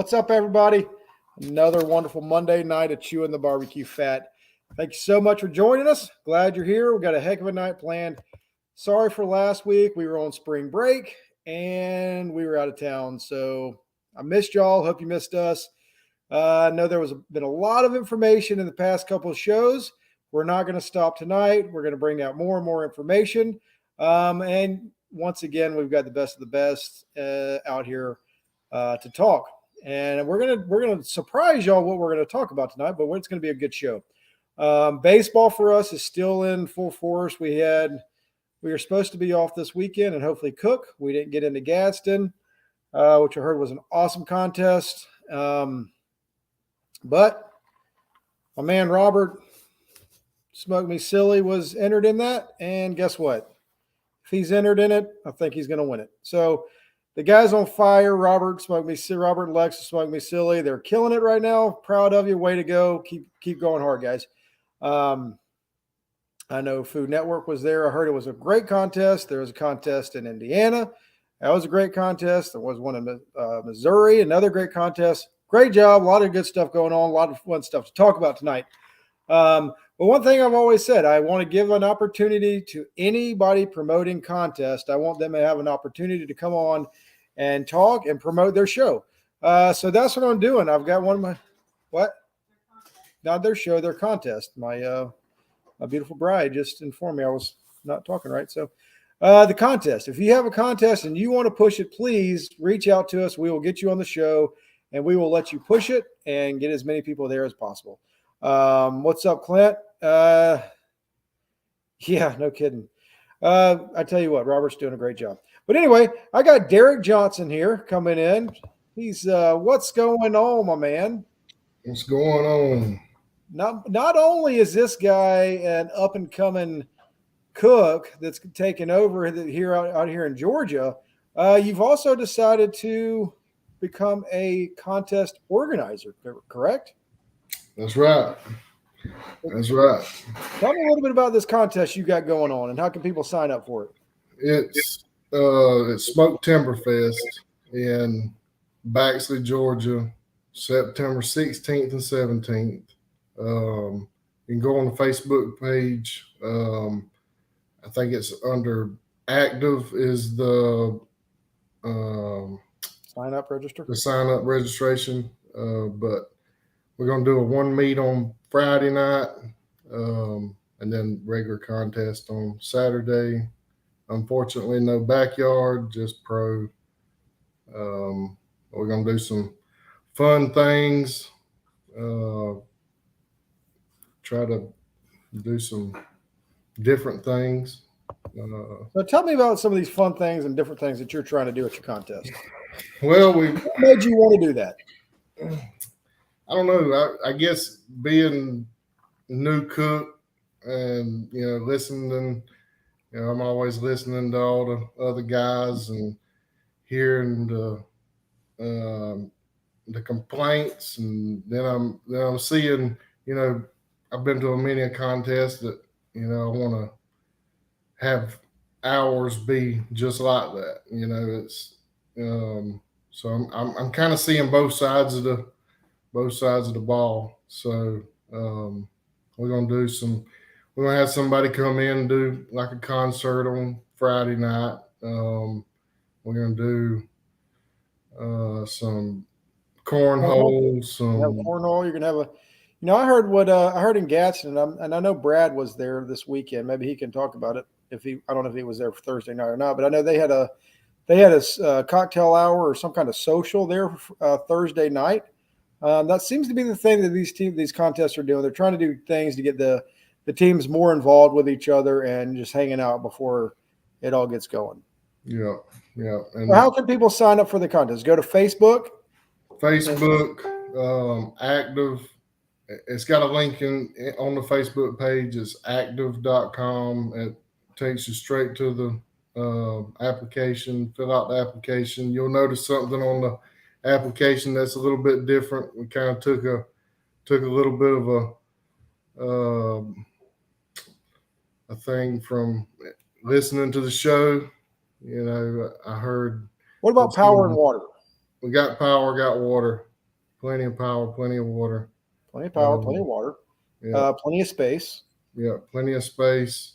What's up, everybody? Another wonderful Monday night at Chewin the BBQ Fat. Thank you so much for joining us. Glad you're here. We've got a heck of a night planned. Sorry for last week. We were on spring break and we were out of town. So I missed y'all. Hope you missed us. I know there was been a lot of information in the past couple of shows. We're not going to stop tonight. We're going to bring out more and more information. And once again, we've got the best of the best out here to talk. And we're gonna surprise y'all what we're gonna talk about tonight, but it's gonna be a good show. Baseball for us is still in full force. We were supposed to be off this weekend and hopefully cook. We didn't get into Gadsden, which I heard was an awesome contest. But my man Robert Smoke Me Silly was entered in that, and guess what? If he's entered in it, I think he's gonna win it. So the guy's on fire. Robert and Lex Smoke Me Silly. They're killing it right now. Proud of you. Way to go. Keep going hard, guys. I know Food Network was there. I heard it was a great contest. There was a contest in Indiana. That was a great contest. There was one in Missouri. Another great contest. Great job. A lot of good stuff going on. A lot of fun stuff to talk about tonight. But one thing I've always said, I want to give an opportunity to anybody promoting contest. I want them to have an opportunity to come on and talk and promote their show. So that's what I'm doing. I've got one of my, what? Not their show, their contest. My beautiful bride just informed me I was not talking right. So the contest, if you have a contest and you want to push it, please reach out to us. We will get you on the show and we will let you push it and get as many people there as possible. What's up, Clint? Yeah, no kidding. I tell you what, Robert's doing a great job. But anyway, I got Derek Johnson here coming in. He's what's going on, my man? What's going on? Not only is this guy an up and coming cook that's taken over here out here in Georgia, you've also decided to become a contest organizer, correct? That's right. That's right. Tell me a little bit about this contest you got going on and how can people sign up for it? It's Smoke Timber Fest in Baxley, Georgia, September 16th and 17th. You can go on the Facebook page. I think it's under active is the sign up register. The sign up registration. But we're gonna do a one meet on Friday night, and then regular contest on Saturday. Unfortunately, no backyard, just pro. We're gonna do some fun things. Try to do some different things. So tell me about some of these fun things and different things that you're trying to do at your contest. Well, what made you want to do that? I don't know. I guess being new cook and, listening, I'm always listening to all the other guys and hearing the complaints. And then I'm seeing, I've been to many a contest that, I want to have ours be just like that. It's, so I'm kind of seeing both sides of the ball. So we're gonna have somebody come in and do like a concert on Friday night. We're gonna do some cornhole. Cornhole. You're gonna have I heard what I heard in Gadsden, and I know Brad was there this weekend. Maybe he can talk about it. I don't know if he was there for Thursday night or not, but I know they had a cocktail hour or some kind of social there Thursday night. That seems to be the thing that these contests are doing. They're trying to do things to get the teams more involved with each other and just hanging out before it all gets going. Yeah. And how can people sign up for the contest? Go to Facebook. Active. It's got a link on the Facebook page. It's active.com. It takes you straight to the application. Fill out the application. You'll notice something on the application that's a little bit different. We kind of took a little bit of a thing from listening to the show. I heard. What about power and water? We got power, got water. plenty of power, plenty of water. Plenty of power, plenty of water, plenty of space. Yeah, plenty of space.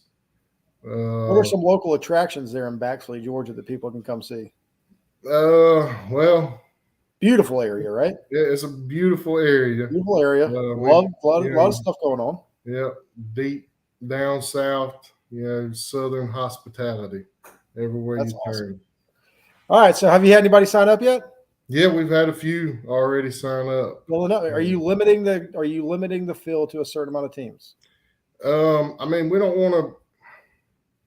What are some local attractions there in Baxley, Georgia, that people can come see? Well, beautiful area, right? Yeah, it's a beautiful area. Beautiful area. A lot of stuff going on. Yeah, deep down south. Southern hospitality everywhere you turn. All right. So, have you had anybody sign up yet? Yeah, we've had a few already sign up. Well, are you limiting the field to a certain amount of teams? I mean, we don't want to.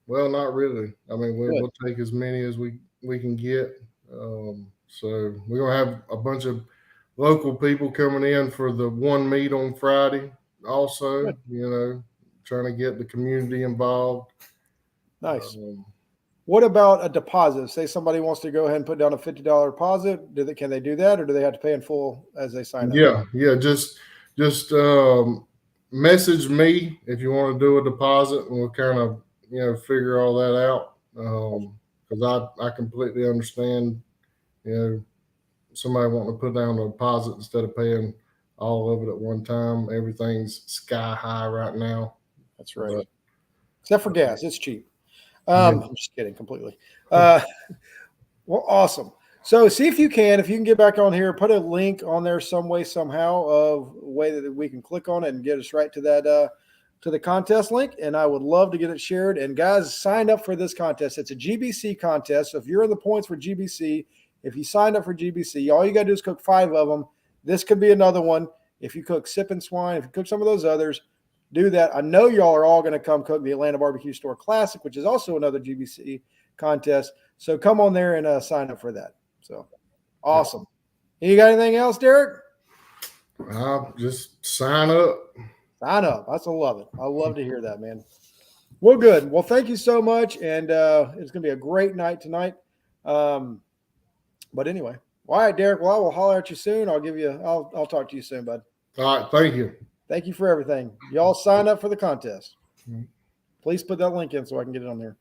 Well, not really. I mean, we'll take as many as we can get. So we're gonna have a bunch of local people coming in for the one meet on Friday. Also, trying to get the community involved. Nice. What about a deposit? Say somebody wants to go ahead and put down a $50 deposit. Can they do that, or do they have to pay in full as they sign up? Yeah. Just message me if you want to do a deposit, and we'll kind of figure all that out. Because I completely understand. Somebody wanting to put down a deposit instead of paying all of it at one time. Everything's sky high right now. That's right. Except for gas, it's cheap. I'm just kidding completely. Well, awesome. So see if you can get back on here, put a link on there some way, somehow, of a way that we can click on it and get us right to that to the contest link. And I would love to get it shared. And guys, sign up for this contest. It's a GBC contest. So if you're in the points for GBC, if you signed up for GBC, all you got to do is cook 5 of them. This could be another one. If you cook Sippin' Swine, if you cook some of those others, do that. I know y'all are all going to come cook the Atlanta Barbecue Store Classic, which is also another GBC contest. So come on there and sign up for that. So awesome. You got anything else, Derek? Just sign up. Sign up. I love it. I love to hear that, man. Well, good. Well, thank you so much. And it's going to be a great night tonight. But anyway, all right, Derek. Well, I will holler at you soon. I'll talk to you soon, bud. All right. Thank you. Thank you for everything. Y'all sign up for the contest. Please put that link in so I can get it on there.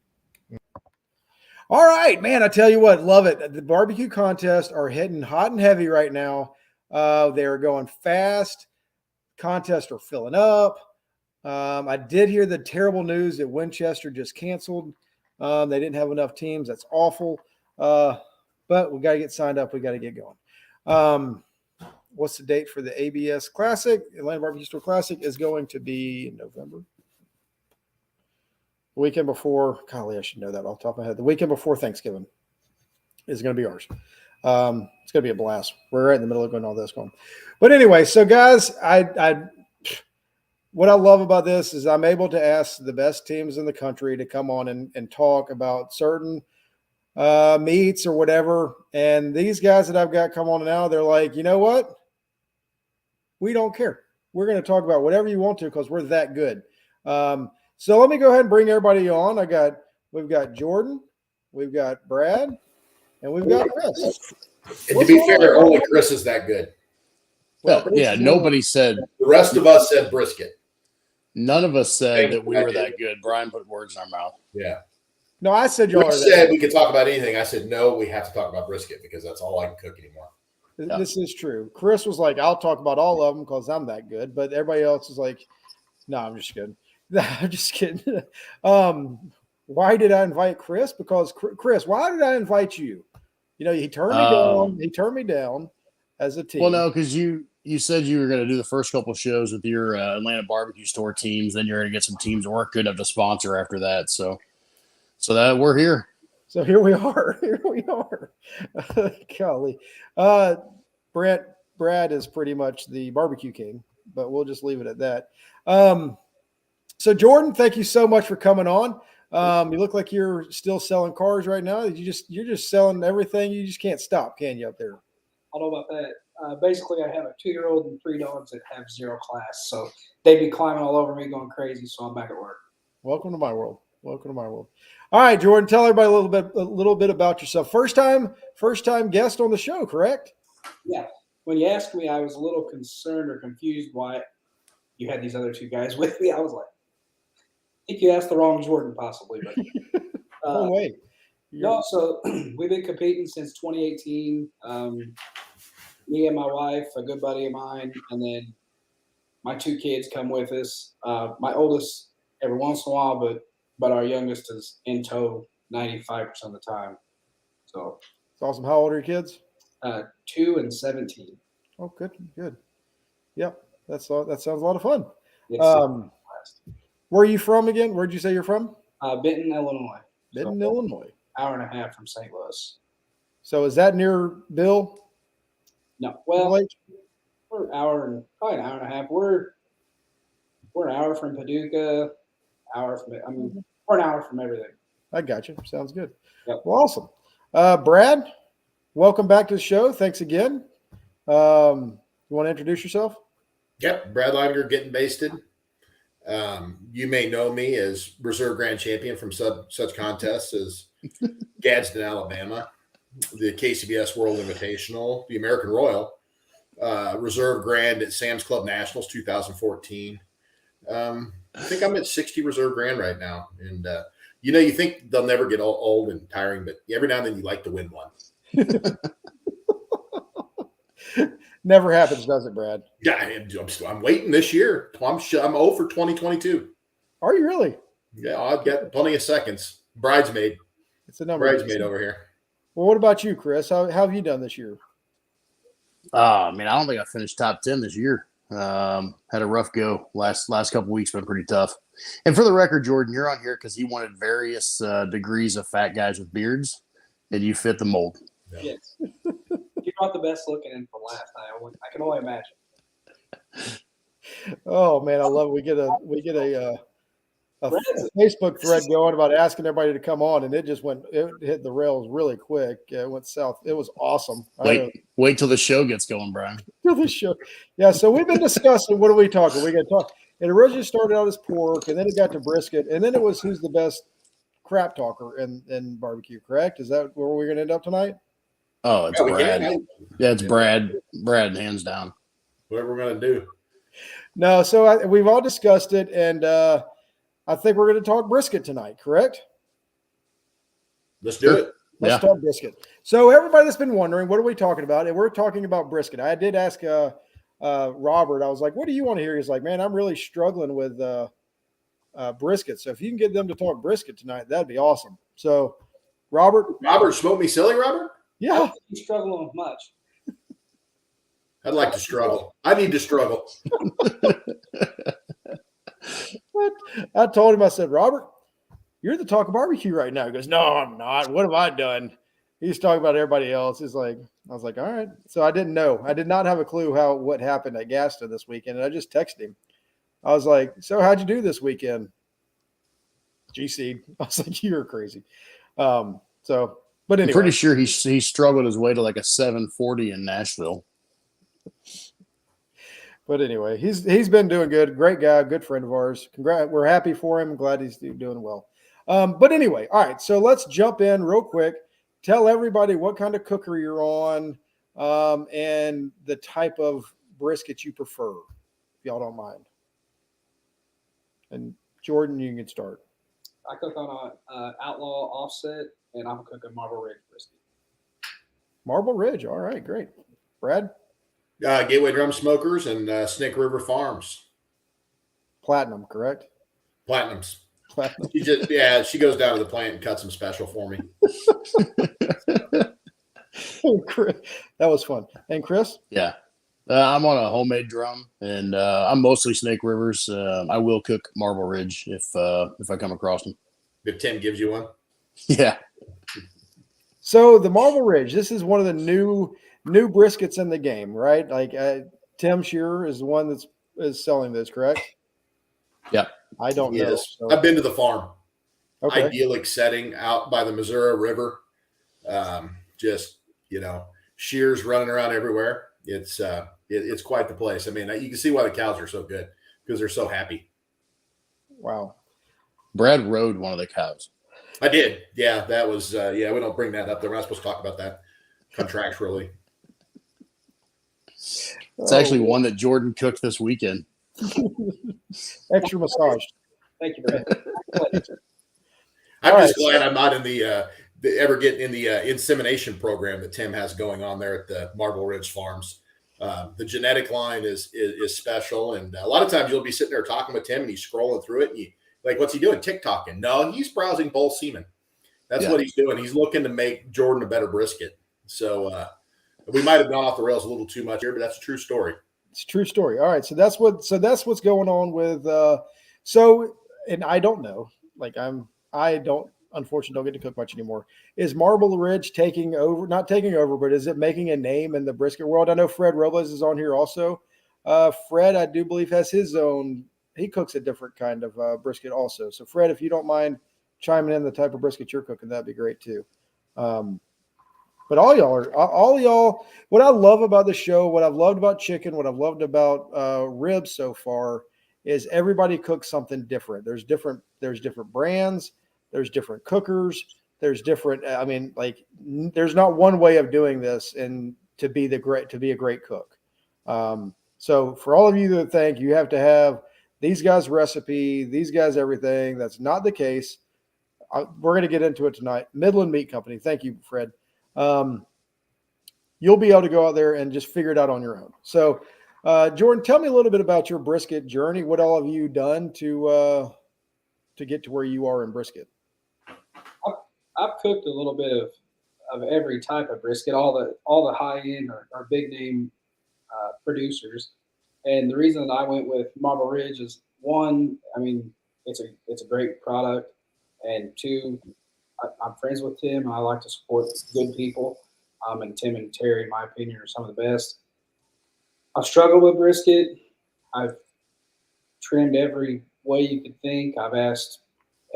All right, man. I tell you what, love it. The barbecue contests are hitting hot and heavy right now. They're going fast. Contests are filling up. I did hear the terrible news that Winchester just canceled. They didn't have enough teams. That's awful. But we got to get signed up. We got to get going. What's the date for the ABS Classic? Atlanta Barbecue Store Classic is going to be in November. The weekend before, golly, I should know that off the top of my head. The weekend before Thanksgiving is going to be ours. It's going to be a blast. We're right in the middle of going all this going. But anyway, so guys, what I love about this is I'm able to ask the best teams in the country to come on and talk about certain meats or whatever. And these guys that I've got come on now, they're like, you know what? We don't care. We're going to talk about whatever you want to because we're that good. So let me go ahead and bring everybody on. We've got Jordan, we've got Brad, and we've got Chris. And to be fair, only Chris is that good. Well, yeah, nobody said. The rest of us said brisket. None of us said that we were that good. Brian put words in our mouth. Yeah. No, I said y'all Chris said we could talk about anything. I said, no, we have to talk about brisket because that's all I can cook anymore. This is true. Chris was like, I'll talk about all of them because I'm that good. But everybody else is like, no, I'm just kidding. I'm just kidding. Why did I invite Chris? Because Chris, why did I invite you? He turned me down. He turned me down as a team. Well, no, because you said you were going to do the first couple shows with your Atlanta Barbecue Store teams. Then you're going to get some teams that weren't good enough to sponsor after that. So that we're here. So here we are. Here we are. Golly. Brad is pretty much the barbecue king, but we'll just leave it at that. So Jordan, thank you so much for coming on. You look like you're still selling cars right now. You're just selling everything. You just can't stop, can you, up there? I don't know about that. Basically, I have a 2-year-old and 3 dogs that have 0 class. So they'd be climbing all over me, going crazy. So I'm back at work. Welcome to my world. Welcome to my world. All right, Jordan, tell everybody a little bit about yourself. First time guest on the show, correct? Yeah. When you asked me, I was a little concerned or confused why you had these other 2 guys with me. I was like, I think you asked the wrong Jordan, possibly. But no way. No, so we've been competing since 2018. me and my wife, a good buddy of mine, and then my 2 kids come with us. My oldest every once in a while, but our youngest is in tow 95% of the time. So It's awesome. How old are your kids? 2 and 17. Oh, good. Yep, that sounds a lot of fun. It's Where are you from again? Where'd you say you're from? Benton, Illinois. Benton, So, Illinois. hour and a half from St. Louis. So is that near Bill? No, well, Lake? we're probably an hour and a half. We're an hour from Paducah, we're an hour from everything. I got you. Sounds good. Yep. Well, awesome. Brad, welcome back to the show. Thanks again. You want to introduce yourself? Yep, Brad Leighninger of Gettin Basted. You may know me as reserve grand champion from such contests as Gadsden, Alabama, the KCBS World Invitational, the American Royal, reserve grand at Sam's Club Nationals 2014. I think I'm at 60 reserve grand right now. And, you think they'll never get old and tiring, but every now and then you like to win one. Never happens, does it, Brad? Yeah, I'm waiting this year. I'm 0 for 2022. Are you really? Yeah, I've got plenty of seconds. Bridesmaid. It's a number. Bridesmaid over here. Well, what about you, Chris? How have you done this year? I don't think I finished top 10 this year. Had a rough go. Last couple weeks been pretty tough. And for the record, Jordan, you're on here because you wanted various degrees of fat guys with beards, and you fit the mold. Yeah. Yes. You brought the best looking in from last night. I can only imagine. Oh man, I love it. We get a Facebook thread going about asking everybody to come on, and it hit the rails really quick. It went south. It was awesome. Wait till the show gets going, Brian. Till the show. Yeah, so we've been discussing what are we talking? We're going to talk. It originally started out as pork, and then it got to brisket, and then it was who's the best crap talker in barbecue. Correct? Is that where we're going to end up tonight? Oh, it's Brad. Yeah, it's Brad. Brad, hands down. Whatever we're going to do. No, so we've all discussed it, and I think we're going to talk brisket tonight, correct? Let's do it. Let's talk brisket. So everybody that's been wondering, what are we talking about? And we're talking about brisket. I did ask Robert, I was like, what do you want to hear? He's like, man, I'm really struggling with brisket. So if you can get them to talk brisket tonight, that'd be awesome. So Robert, smoke me silly, Robert? I Yeah. don't think you're struggling with much. I'd like to struggle. I need to struggle. I told him, I said, Robert, you're the talk of barbecue right now. He goes, no, I'm not. What have I done? He's talking about everybody else. He's like, I was like, all right. So I didn't know. I did not have a clue what happened at Gaston this weekend. And I just texted him. I was like, so how'd you do this weekend? GC. I was like, you're crazy. But anyway. I'm pretty sure he struggled his way to like a 740 in Nashville. But anyway, he's been doing good. Great guy, good friend of ours. We're happy for him. Glad he's doing well. But anyway, all right. So let's jump in real quick. Tell everybody what kind of cooker you're on, and the type of brisket you prefer, if y'all don't mind. And Jordan, you can start. I cook on a Outlaw offset, and I'm cooking Marble Ridge brisket. Marble Ridge. All right, great. Brad? Gateway Drum Smokers and Snake River Farms. Platinum, correct? Platinums. Platinum. She goes down to the plant and cuts them special for me. That was fun. And Chris? Yeah. I'm on a homemade drum, and I'm mostly Snake Rivers. I will cook Marble Ridge if I come across them. If Tim gives you one. Yeah. So the Marble Ridge, this is one of the new briskets in the game, right? Like Tim Shearer is the one is selling this, correct? Yeah. I don't know. So. I've been to the farm. Okay. Idyllic setting out by the Missouri River. Just, shears running around everywhere. It's quite the place. I mean, you can see why the cows are so good because they're so happy. Wow. Brad rode one of the cows. I did. Yeah, that was, we don't bring that up there. We're not supposed to talk about that contractually. It's actually one that Jordan cooked this weekend. Extra massage. Thank you, Brad. I'm just glad I'm not in the ever get in the insemination program that Tim has going on there at the Marble Ridge Farms. The genetic line is special, and a lot of times you'll be sitting there talking with Tim, and he's scrolling through it, and you like, what's he doing? TikToking? No, he's browsing bull semen. That's what he's doing. He's looking to make Jordan a better brisket. So we might have gone off the rails a little too much here, but that's a true story. It's a true story. All right, so that's what's going on with. And I don't know. Like unfortunately don't get to cook much anymore. Is Marble Ridge taking over? Not taking over, but is it making a name in the brisket world? I know Fred Robles is on here also. Fred, I do believe, has his own. He cooks a different kind of brisket also. So Fred, if you don't mind chiming in the type of brisket you're cooking, that'd be great too. But all y'all, what I love about the show, what I've loved about chicken, what I've loved about ribs so far is everybody cooks something different. There's different brands, there's different cookers, there's different, there's not one way of doing this and to be a great cook. So for all of you that think you have to have these guys' recipe, these guys' everything, that's not the case. We're going to get into it tonight. Midland Meat Company. Thank you, Fred. You'll be able to go out there and just figure it out on your own. So, Jordan, tell me a little bit about your brisket journey. What all have you done to get to where you are in brisket? I've cooked a little bit of every type of brisket, all the high end or big name producers. And the reason that I went with Marble Ridge is, one, it's a great product, and two, I'm friends with Tim, and I like to support good people. And Tim and Terry, in my opinion, are some of the best. I've struggled with brisket. I've trimmed every way you could think. I've asked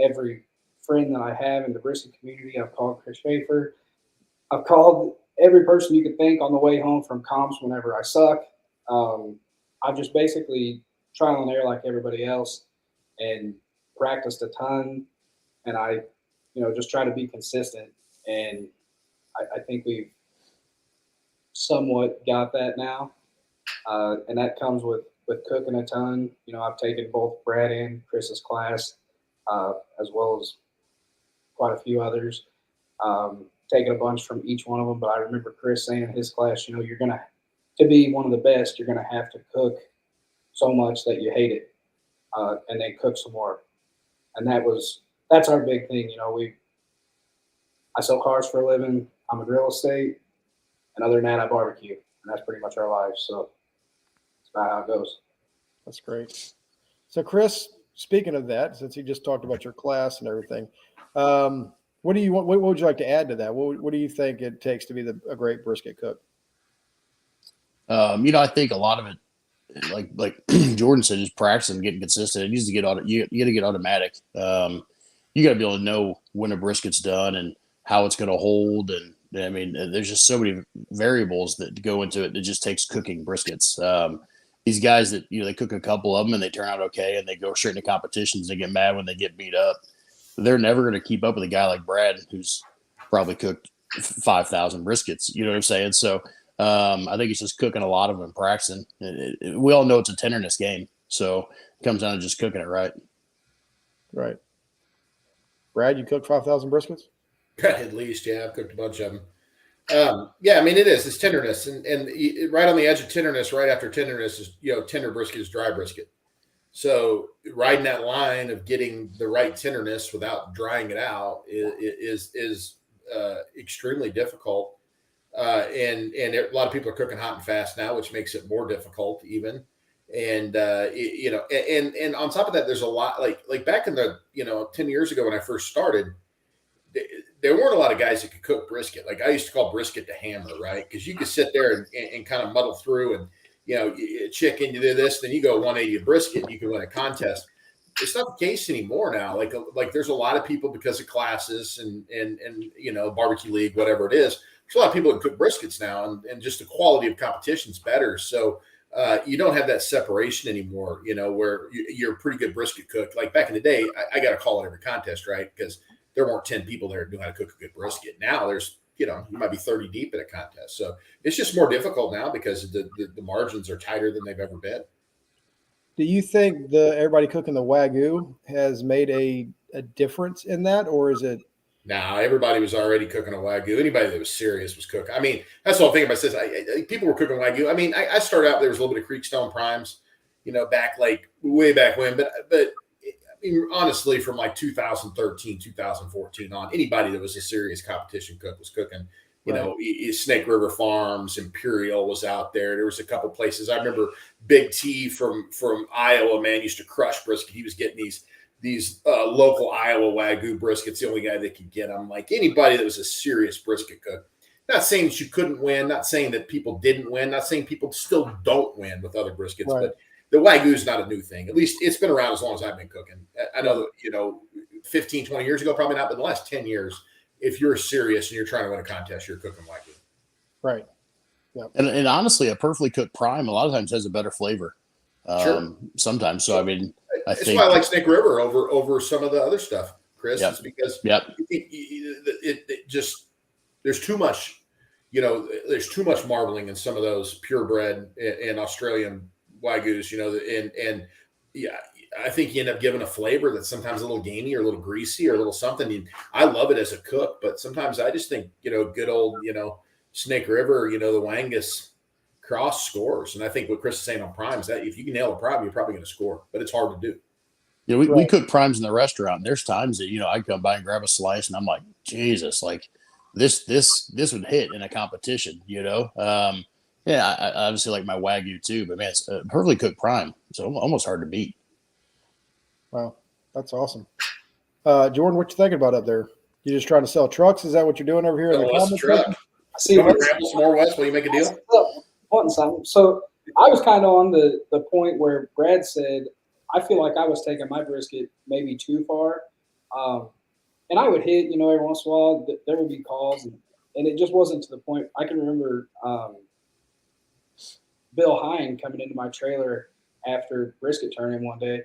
every friend that I have in the brisket community. I've called Chris Schafer. I've called every person you could think on the way home from comps whenever I suck. I've just basically trial and error like everybody else and practiced a ton. And I just try to be consistent. And I think we've somewhat got that now. And that comes with cooking a ton. I've taken both Brad and Chris's class, as well as quite a few others. Taken a bunch from each one of them. But I remember Chris saying in his class, you're going to be one of the best, you're going to have to cook so much that you hate it, and then cook some more. And that's our big thing. I sell cars for a living. I'm in real estate. And other than that, I barbecue. And that's pretty much our lives. So that's about how it goes. That's great. So, Chris, speaking of that, since you just talked about your class and everything, what do you want? What would you like to add to that? What do you think it takes to be a great brisket cook? I think a lot of it, like Jordan said, is practicing, getting consistent. It needs to get you got to get automatic. You got to be able to know when a brisket's done and how it's going to hold. And there's just so many variables that go into it. It just takes cooking briskets. These guys that, they cook a couple of them and they turn out okay and they go straight into competitions and they get mad when they get beat up. They're never going to keep up with a guy like Brad, who's probably cooked 5,000 briskets. You know what I'm saying? So I think it's just cooking a lot of them and practicing. We all know it's a tenderness game. So it comes down to just cooking it right. Right. Brad, you cooked 5,000 briskets? At least, yeah. I've cooked a bunch of them. It is. It's tenderness. And right on the edge of tenderness, right after tenderness is, tender brisket is dry brisket. So riding that line of getting the right tenderness without drying it out is extremely difficult. And a lot of people are cooking hot and fast now, which makes it more difficult even. And, and on top of that, there's a lot like back in the, 10 years ago when I first started, there weren't a lot of guys that could cook brisket. Like I used to call brisket the hammer, right? Because you could sit there and kind of muddle through and, chicken, you do this, then you go 180 of brisket and you can win a contest. It's not the case anymore now. Like there's a lot of people because of classes and barbecue league, whatever it is. There's a lot of people that cook briskets now and just the quality of competition is better. So you don't have that separation anymore, where you're a pretty good brisket cook. Like back in the day, I got to call it every contest, right? Because there weren't 10 people there who knew how to cook a good brisket. Now there's, you might be 30 deep at a contest. So it's just more difficult now because the margins are tighter than they've ever been. Do you think everybody cooking the Wagyu has made a difference in that, or is it Now everybody was already cooking a Wagyu. Anybody that was serious was cooking. I mean, that's the whole thing about this. People were cooking Wagyu. I mean, I started out, there was a little bit of Creekstone Primes, back like way back when. But I mean, honestly, from like 2013, 2014 on, anybody that was a serious competition cook was cooking. Snake River Farms, Imperial was out there. There was a couple places. I remember Big T from Iowa, man, used to crush brisket. He was getting these local Iowa Wagyu briskets, the only guy that could get them. Like anybody that was a serious brisket cook. Not saying that you couldn't win, not saying that people didn't win, not saying people still don't win with other briskets, Right. but the Wagyu is not a new thing. At least it's been around as long as I've been cooking. I know that, 15, 20 years ago, probably not, but in the last 10 years, if you're serious and you're trying to win a contest, you're cooking Wagyu. Right. And honestly, a perfectly cooked prime a lot of times has a better flavor. Sure. Sometimes. So, I mean, That's why I like Snake River over some of the other stuff, Chris. Yep. It's because Yep. it just, there's too much, there's too much marbling in some of those purebred and Australian Wagyus, and yeah, I think you end up giving a flavor that's sometimes a little gamey or a little greasy or a little something. And I love it as a cook, but sometimes I just think, good old, Snake River, the Wangus cross scores. And I think what Chris is saying on prime is that if you can nail a prime, you're probably going to score, but it's hard to do. Yeah, we cook primes in the restaurant. And there's times that, I come by and grab a slice and I'm like, Jesus, like this would hit in a competition, Yeah, I obviously like my Wagyu too, but man, it's a perfectly cooked prime. It's almost hard to beat. Wow, that's awesome. Jordan, what you thinking about up there? You just trying to sell trucks? Is that what you're doing over here in the comments? Truck. See, You want to ramble some more, Wes, while you make a deal? wanting something. So I was kind of on the point where Brad said, I feel like I was taking my brisket maybe too far. And I would hit, every once in a while, there would be calls, and it just wasn't to the point. I can remember Bill Hine coming into my trailer after brisket turning one day,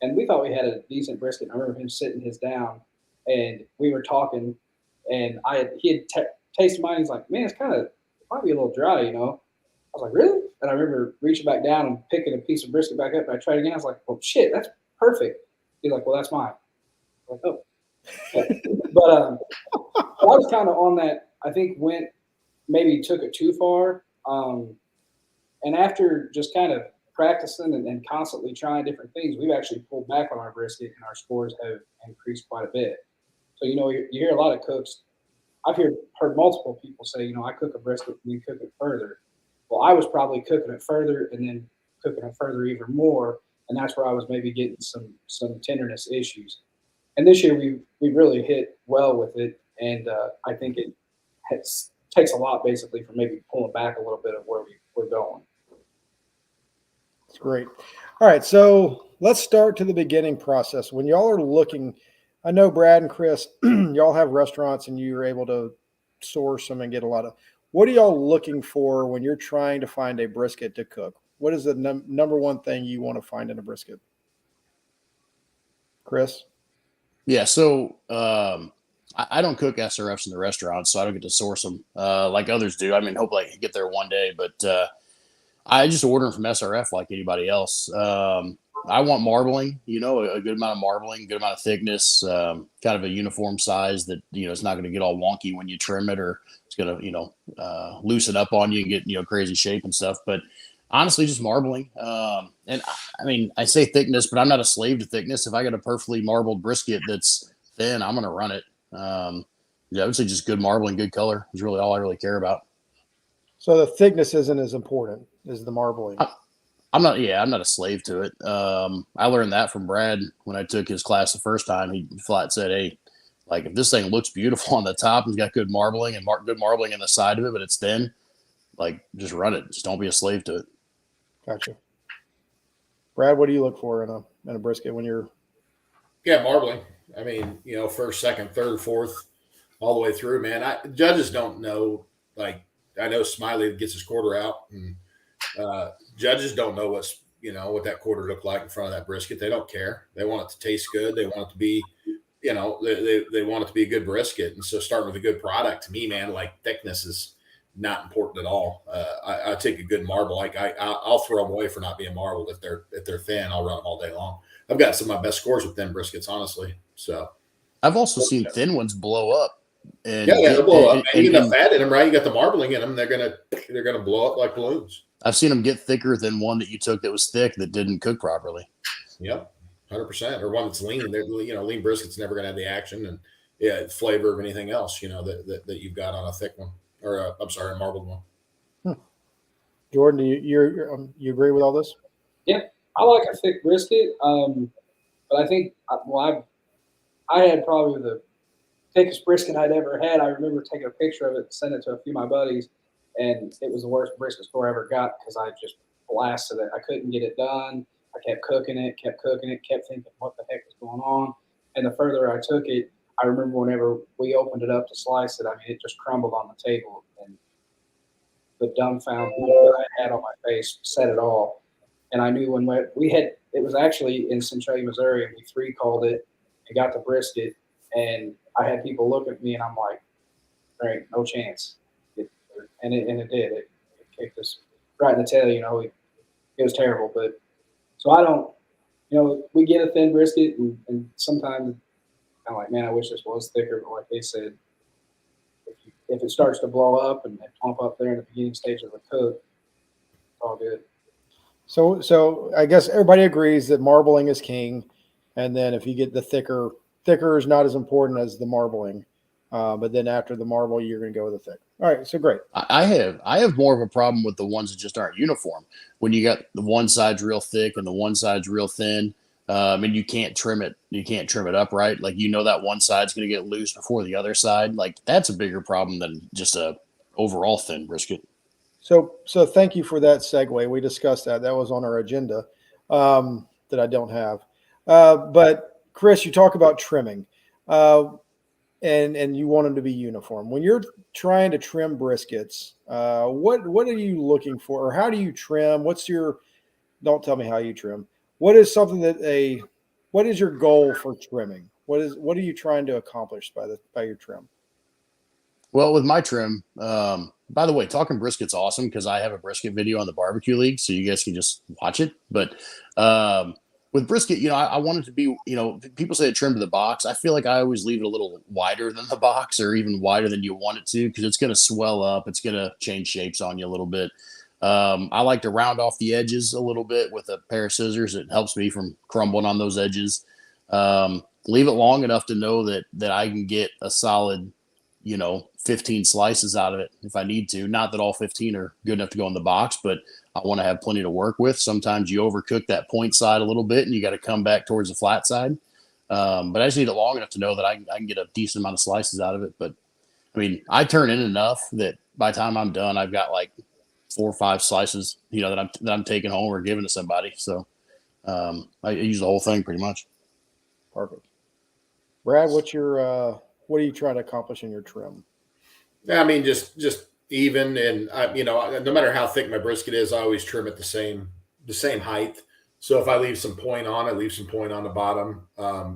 and we thought we had a decent brisket. I remember him sitting his down, and we were talking, and he had tasted mine. He's like, man, it might be a little dry, I was like, really? And I remember reaching back down and picking a piece of brisket back up, and I tried again. I was like, well, shit, that's perfect. He's like, well, that's mine. I'm like, oh. But I was kind of on that. I think maybe took it too far. And after just kind of practicing and constantly trying different things, we've actually pulled back on our brisket, and our scores have increased quite a bit. So you hear a lot of cooks. I've heard multiple people say, I cook a brisket and then cook it further. Well, I was probably cooking it further and then cooking it further even more, and that's where I was maybe getting some tenderness issues. And this year we really hit well with it, and I think it takes a lot basically for maybe pulling back a little bit of where we're going. That's great. All right, so let's start to the beginning process. When y'all are looking, I know Brad and Chris, y'all have restaurants and you're able to source them and get a lot of. What are y'all looking for when you're trying to find a brisket to cook? What is the number one thing you want to find in a brisket? Chris? Yeah, so I don't cook SRFs in the restaurant, so I don't get to source them like others do. I mean, hopefully I can get there one day, but I just order them from SRF like anybody else. I want marbling, a good amount of marbling, good amount of thickness, kind of a uniform size that, it's not going to get all wonky when you trim it, or it's going to, loosen up on you and get, crazy shape and stuff. But honestly, just marbling. And I mean, I say thickness, but I'm not a slave to thickness. If I got a perfectly marbled brisket that's thin, I'm going to run it. I would say just good marbling, good color is really all I really care about. So the thickness isn't as important as the marbling. I'm not a slave to it. I learned that from Brad when I took his class the first time. He flat said, hey, like if this thing looks beautiful on the top and it's got good marbling and good marbling in the side of it, but it's thin, like just run it. Just don't be a slave to it. Gotcha. Brad, what do you look for in a brisket when you're? Yeah, marbling. I mean, first, second, third, fourth, all the way through, man. Judges don't know. Like I know Smiley gets his quarter out, and judges don't know what that quarter looked like in front of that brisket. They don't care. They want it to taste good. They want it to be, they want it to be a good brisket. And so starting with a good product, to me, man, like thickness is not important at all. I take a good marble. Like I'll throw them away for not being marbled. If they're thin, I'll run them all day long. I've got some of my best scores with thin briskets, honestly. So I've also seen thin ones blow up. And Yeah, they'll blow up. And you get and the fat in them, right? You got the marbling in them. They're gonna blow up like balloons. I've seen them get thicker than one that you took that was thick that didn't cook properly. Yep, 100%. Or one that's lean. They're, lean brisket's never gonna have the action and flavor of anything else. That you've got on a thick one, or a marbled one. Jordan, do you agree with all this? Yeah, I like a thick brisket, but I think I had probably the thickest brisket I'd ever had. I remember taking a picture of it and sending it to a few of my buddies, and it was the worst brisket score I ever got because I just blasted it. I couldn't get it done. I kept cooking it, kept thinking, what the heck is going on? And the further I took it, I remember whenever we opened it up to slice it, I mean, it just crumbled on the table. And the dumbfounded look that I had on my face said it all. And I knew when it was actually in Centralia, Missouri, and we 3-called it and got the brisket. And I had people look at me, and I'm like, "There ain't no chance." And it did. It kicked us right in the tail. It was terrible. But so I don't. We get a thin brisket, and sometimes I'm like, man, I wish this was thicker. But like they said, if it starts to blow up and plump up there in the beginning stage of the cook, it's all good. So I guess everybody agrees that marbling is king, and then if you get the thicker is not as important as the marbling, but then after the marble, you're going to go with the thick. All right, so great. I have more of a problem with the ones that just aren't uniform. When you got the one side's real thick and the one side's real thin, and you can't trim it. You can't trim it up right. Like that one side's going to get loose before the other side. Like that's a bigger problem than just a overall thin brisket. So thank you for that segue. We discussed that. That was on our agenda that I don't have. But Chris, you talk about trimming, and you want them to be uniform. When you're trying to trim briskets, what are you looking for, or how do you trim? Don't tell me how you trim. What is what is your goal for trimming? What are you trying to accomplish by your trim? Well, with my trim, by the way, talking brisket's awesome because I have a brisket video on the barbecue league, so you guys can just watch it. But with brisket, I want it to be, people say trim to the box. I feel like I always leave it a little wider than the box, or even wider than you want it to, because it's going to swell up. It's going to change shapes on you a little bit. I like to round off the edges a little bit with a pair of scissors. It helps me from crumbling on those edges. Leave it long enough to know that I can get a solid 15 slices out of it if I need to. Not that all 15 are good enough to go in the box, but I want to have plenty to work with. Sometimes you overcook that point side a little bit and you got to come back towards the flat side. But I just need it long enough to know that I can get a decent amount of slices out of it. But I mean, I turn in enough that by the time I'm done, I've got like 4 or 5 slices, that I'm taking home or giving to somebody. So I use the whole thing pretty much. Perfect. Brad, what are you trying to accomplish in your trim? Yeah, I mean, just even, and no matter how thick my brisket is, I always trim it the same height. So if I leave some point on, I leave some point on the bottom. I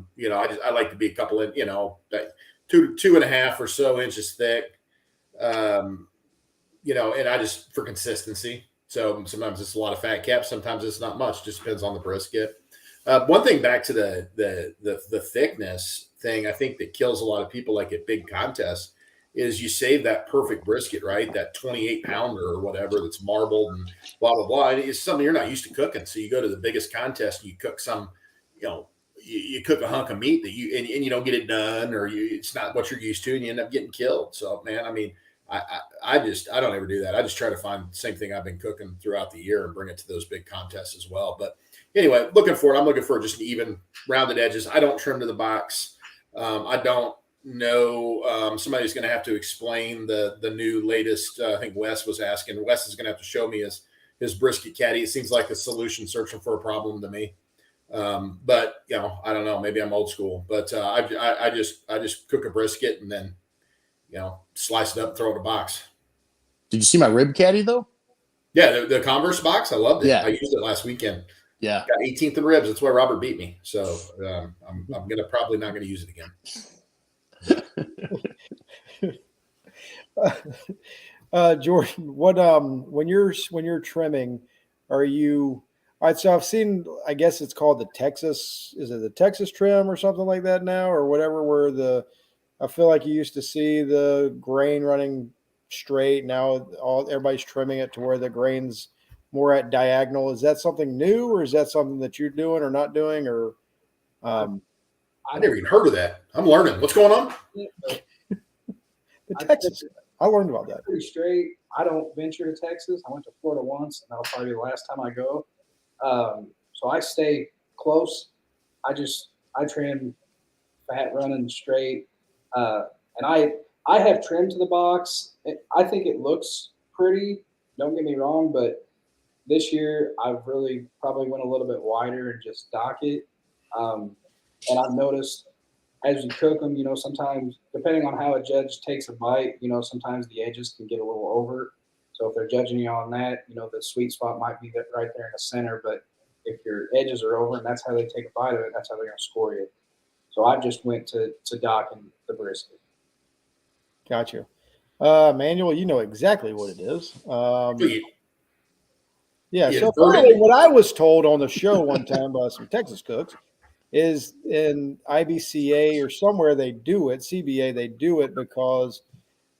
like to be a couple of, 2.5 or so inches thick. And I just, for consistency. So sometimes it's a lot of fat caps, sometimes it's not much. Just depends on the brisket. One thing back to the thickness thing, I think that kills a lot of people like at big contests is you save that perfect brisket, right? That 28 pounder or whatever that's marbled and blah, blah, blah. And it's something you're not used to cooking. So you go to the biggest contest and you cook some, you cook a hunk of meat that you don't get it done, or it's not what you're used to, and you end up getting killed. So man, I mean, I don't ever do that. I just try to find the same thing I've been cooking throughout the year and bring it to those big contests as well. But anyway, I'm looking for just an even rounded edges. I don't trim to the box. I don't know. Somebody's going to have to explain the new latest. I think Wes was asking. Wes is going to have to show me his brisket caddy. It seems like a solution searching for a problem to me. But I don't know. Maybe I'm old school. But I just cook a brisket and then slice it up, and throw it in a box. Did you see my rib caddy though? Yeah, the Converse box. I loved it. Yeah. I used it last weekend. Yeah, got 18th in ribs. That's why Robert beat me. So I'm probably not gonna use it again. Jordan, what when you're trimming, are you All right, so I've seen, I guess it's called the Texas, is it the Texas trim or something like that now or whatever, where I feel like you used to see the grain running straight. Now everybody's trimming it to where the grain's more at diagonal. Is that something new or is that something that you're doing or not doing or? I never even heard of that. I'm learning. What's going on? The Texas, I learned about that. Pretty straight. I don't venture to Texas. I went to Florida once, and that'll probably be the last time I go. So I stay close. I trim fat running straight, and I have trim to the box. I think it looks pretty. Don't get me wrong, but this year I've really probably went a little bit wider and just dock it. And I've noticed as you cook them, sometimes depending on how a judge takes a bite, sometimes the edges can get a little over. So if they're judging you on that, the sweet spot might be right there in the center. But if your edges are over and that's how they take a bite of it, that's how they're going to score you. So I just went to docking the brisket. Gotcha. Manuel, you know exactly what it is. Yeah. So apparently what I was told on the show one time by some Texas cooks is in IBCA or somewhere they do it, CBA, they do it because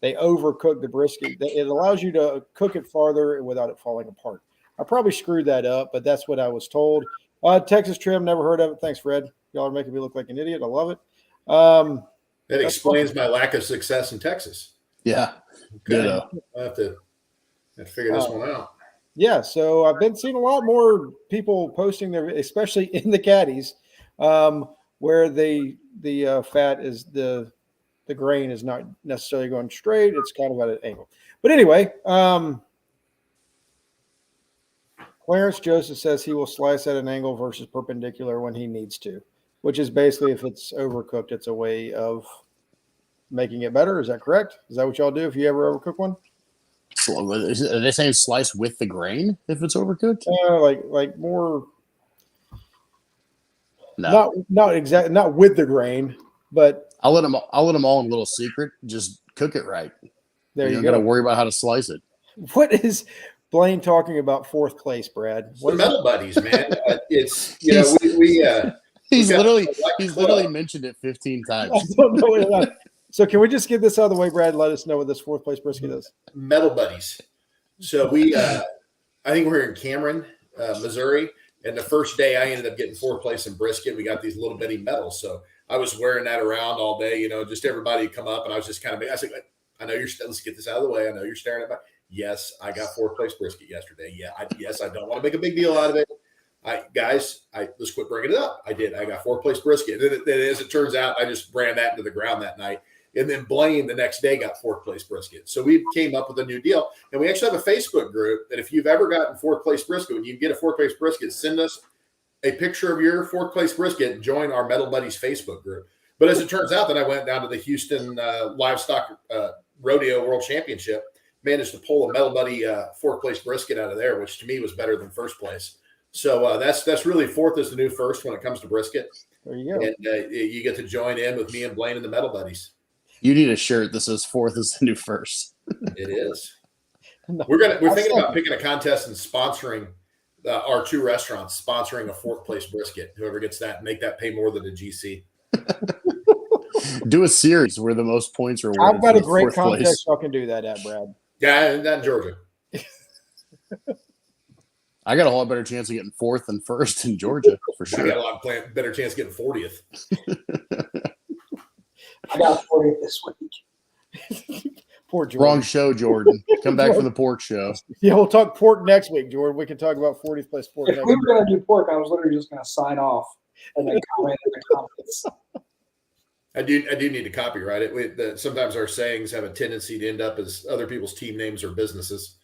they overcook the brisket. It allows you to cook it farther without it falling apart. I probably screwed that up, but that's what I was told. Texas trim, never heard of it. Thanks, Fred. Y'all are making me look like an idiot. I love it. That explains my lack of success in Texas. Yeah. Okay. I'll have to figure this one out. Yeah, so I've been seeing a lot more people posting their, especially in the caddies, where the fat is the grain is not necessarily going straight. It's kind of at an angle. But anyway, Clarence Joseph says he will slice at an angle versus perpendicular when he needs to, which is basically if it's overcooked, it's a way of making it better. Is that correct? Is that what y'all do if you ever overcook one? Are they saying slice with the grain if it's overcooked? Like more. No. Not exactly, not with the grain, but I'll let them all in a little secret. Just cook it right. There you don't go. got to worry about how to slice it. What is Blaine talking about fourth place, Brad? What the Metal Buddies, man. It's he's literally mentioned it 15 times. I don't know what it is. So can we just get this out of the way, Brad? And let us know what this fourth place brisket is. Metal Buddies. So I think we're in Cameron, Missouri. And the first day I ended up getting fourth place in brisket. We got these little bitty medals. So I was wearing that around all day, just everybody come up and I was just kind of, I was like, I know let's get this out of the way. I know you're staring at me. Yes, I got fourth place brisket yesterday. Yeah. I don't want to make a big deal out of it. Let's quit bringing it up. I did. I got fourth place brisket. And then as it turns out, I just ran that into the ground that night. And then Blaine the next day got fourth place brisket. So we came up with a new deal. And we actually have a Facebook group that if you've ever gotten fourth place brisket, when you get a fourth place brisket, send us a picture of your fourth place brisket and join our Metal Buddies Facebook group. But as it turns out, then I went down to the Houston Livestock Rodeo World Championship, managed to pull a Metal Buddy fourth place brisket out of there, which to me was better than first place. So that's really fourth is the new first when it comes to brisket. There you go. And you get to join in with me and Blaine and the Metal Buddies. You need a shirt that says fourth is the new first. It is. We're thinking about picking a contest and sponsoring our two restaurants, sponsoring a fourth place brisket. Whoever gets that, make that pay more than a GC. Do a series where the most points are awarded. I've got a great contest y'all can do that at, Brad. Yeah, not in Georgia. I got a lot better chance of getting fourth than first in Georgia for sure. I got a lot better chance of getting 40th. I got 40th this week. Poor Jordan. Wrong show, Jordan. Come back for the pork show. Yeah, we'll talk pork next week, Jordan. We can talk about 40th place pork. If we were going to do pork, I was literally just going to sign off and then comment in the comments. I do need to copyright it. Sometimes our sayings have a tendency to end up as other people's team names or businesses.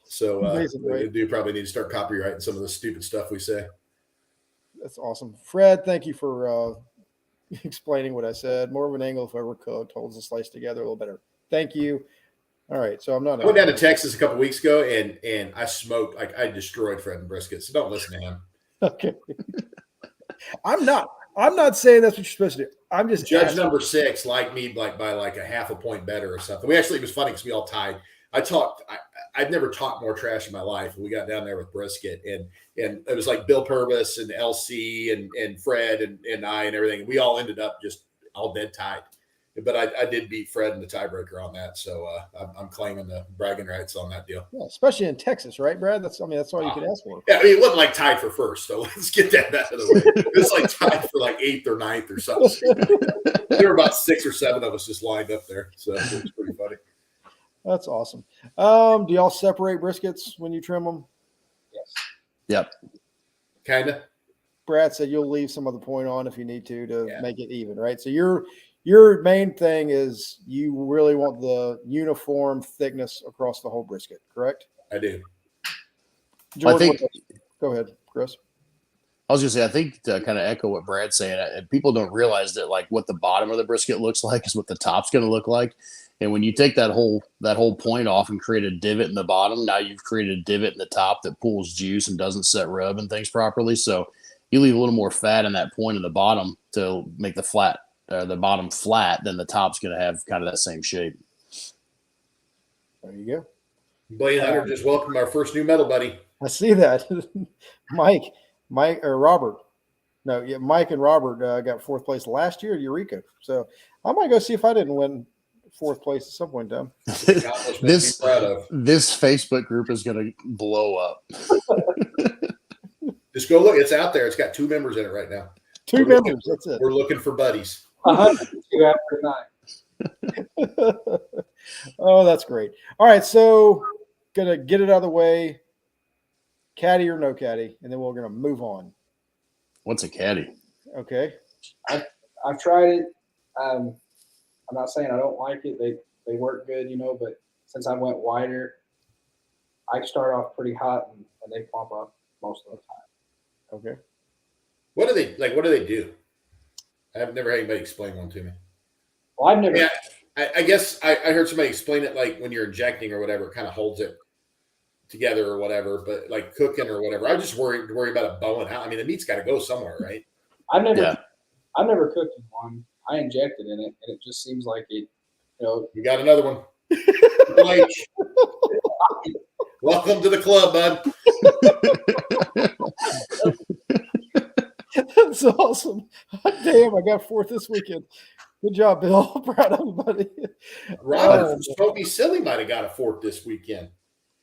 So we do probably need to start copyrighting some of the stupid stuff we say. That's awesome. Fred, thank you for explaining what I said. More of an angle if overcooked, holds the slice together a little better. Thank you. All right, so I went down to Texas a couple weeks ago, and I smoked. I destroyed Fred and brisket. So don't listen to him. Okay. I'm not saying that's what you're supposed to do. I'm just judge number 6 liked me by like a half a point better or something. It was funny because we all tied. I've never talked more trash in my life. We got down there with brisket, and it was like Bill Purvis and LC and Fred and I and everything. We all ended up just all dead tied. But I did beat Fred in the tiebreaker on that, so I'm claiming the bragging rights on that deal. Yeah, especially in Texas, right, Brad? That's all you could ask for. Yeah, I mean, it wasn't like tied for first, so let's get that out of the way. It was like tied for like 8th or 9th or something. There were about 6 or 7 of us just lined up there, so it was pretty funny. That's awesome. Do y'all separate briskets when you trim them? Yes. Yep. Kind of. Brad said you'll leave some of the point on if you need to Yeah. make it even, right? So your main thing is you really want the uniform thickness across the whole brisket, correct? I do. Jordan, go ahead, Chris. I was going to say, I think to kind of echo what Brad's saying, people don't realize that like what the bottom of the brisket looks like is what the top's going to look like. And when you take that whole point off and create a divot in the bottom, now you've created a divot in the top that pulls juice and doesn't set rub and things properly. So you leave a little more fat in that point in the bottom to make the bottom flat, then the top's going to have kind of that same shape. There you go. Blaine Hunter just welcomed our first new medal buddy. I see that. Mike or Robert. No, yeah, Mike and Robert got 4th place last year at Eureka. So I might go see if I didn't win 4th place at some point in time. This proud of. This Facebook group is going to blow up. Just go look. It's out there. It's got 2 members in it right now. 2 members. That's it. We're looking for buddies. 102 after 9. Oh, that's great. All right, so gonna get it out of the way. Caddy or no caddy, and then we're gonna move on. What's a caddy? Okay. I've tried it. I'm not saying I don't like it. They work good, but since I went wider, I start off pretty hot and they pump up most of the time. Okay. What do they do? I've never had anybody explain one to me. Well, I've never. Yeah, I guess I heard somebody explain it like when you're injecting or whatever, it kind of holds it together or whatever, but like cooking or whatever. I just worry about it bowing out. I mean, the meat's got to go somewhere, right? I've never cooked in one. I injected in it, and it just seems like it. You got another one. Welcome to the club, bud. That's awesome. Damn, I got 4th this weekend. Good job, Bill. Proud of you, buddy. Robert from Smoky Silly might have got a 4th this weekend.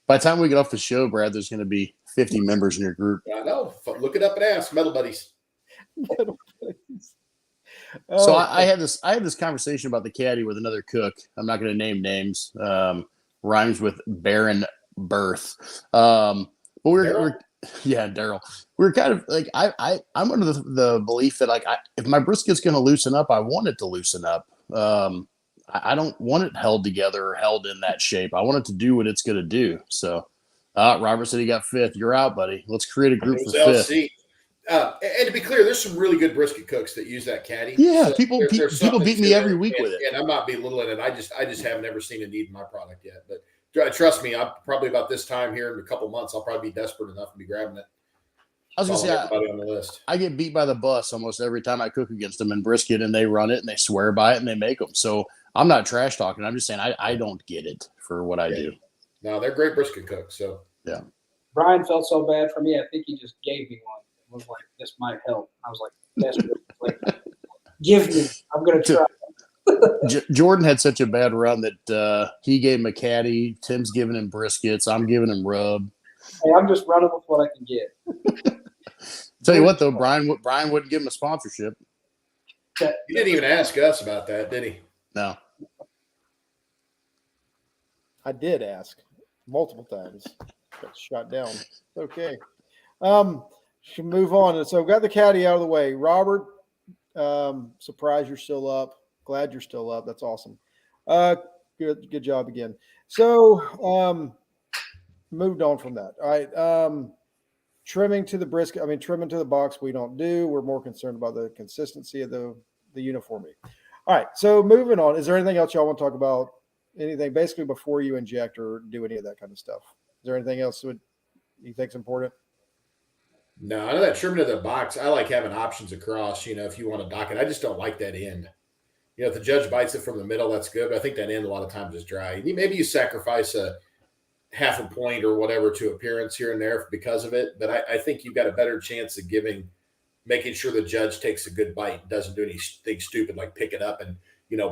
By the time we get off the show, Brad, there's going to be 50 members in your group. I know. Look it up and ask. Metal Buddies. So I had this conversation about the caddy with another cook. I'm not going to name names. Rhymes with barren birth. But we're Daryl. We're kind of like I'm under the belief that like if my brisket's going to loosen up, I want it to loosen up. I don't want it held together or held in that shape. I want it to do what it's going to do. So Robert said he got 5th. You're out, buddy. Let's create a group for 5th. And to be clear, there's some really good brisket cooks that use that caddy. Yeah, so people beat me every week with it. And I'm not belittling it. I just have never seen a need in my product yet. But trust me, I'm probably about this time here in a couple months, I'll probably be desperate enough to be grabbing it. I was going to say, everybody on the list. I get beat by the bus almost every time I cook against them in brisket, and they run it and they swear by it and they make them. So I'm not trash talking. I'm just saying I don't get it for what I do. No, they're great brisket cooks. So yeah. Brian felt so bad for me. I think he just gave me one. It was like, this might help. I was like, desperate. Like, give me. I'm going to try. Jordan had such a bad run that he gave him a caddy. Tim's giving him briskets. I'm giving him rub. Hey, I'm just running with what I can get. Tell you what, though, Brian wouldn't give him a sponsorship. He didn't even ask us about that, did he? No. I did ask multiple times. Got shot down. Okay. Should move on. And so got the caddy out of the way. Robert, surprised you're still up. Glad you're still up. That's awesome. Good job again. So moved on from that. All right. Trimming to the brisket. I mean, trimming to the box we don't do. We're more concerned about the consistency of the uniformity. All right. So moving on. Is there anything else y'all want to talk about? Anything basically before you inject or do any of that kind of stuff? Is there anything else that you think is important? No, I know that trimming to the box. I like having options across. If you want to dock it, I just don't like that end. if the judge bites it from the middle, that's good. But I think that end a lot of times is dry. Maybe you sacrifice a half a point or whatever to appearance here and there because of it. But I think you've got a better chance of making sure the judge takes a good bite and doesn't do anything stupid like pick it up and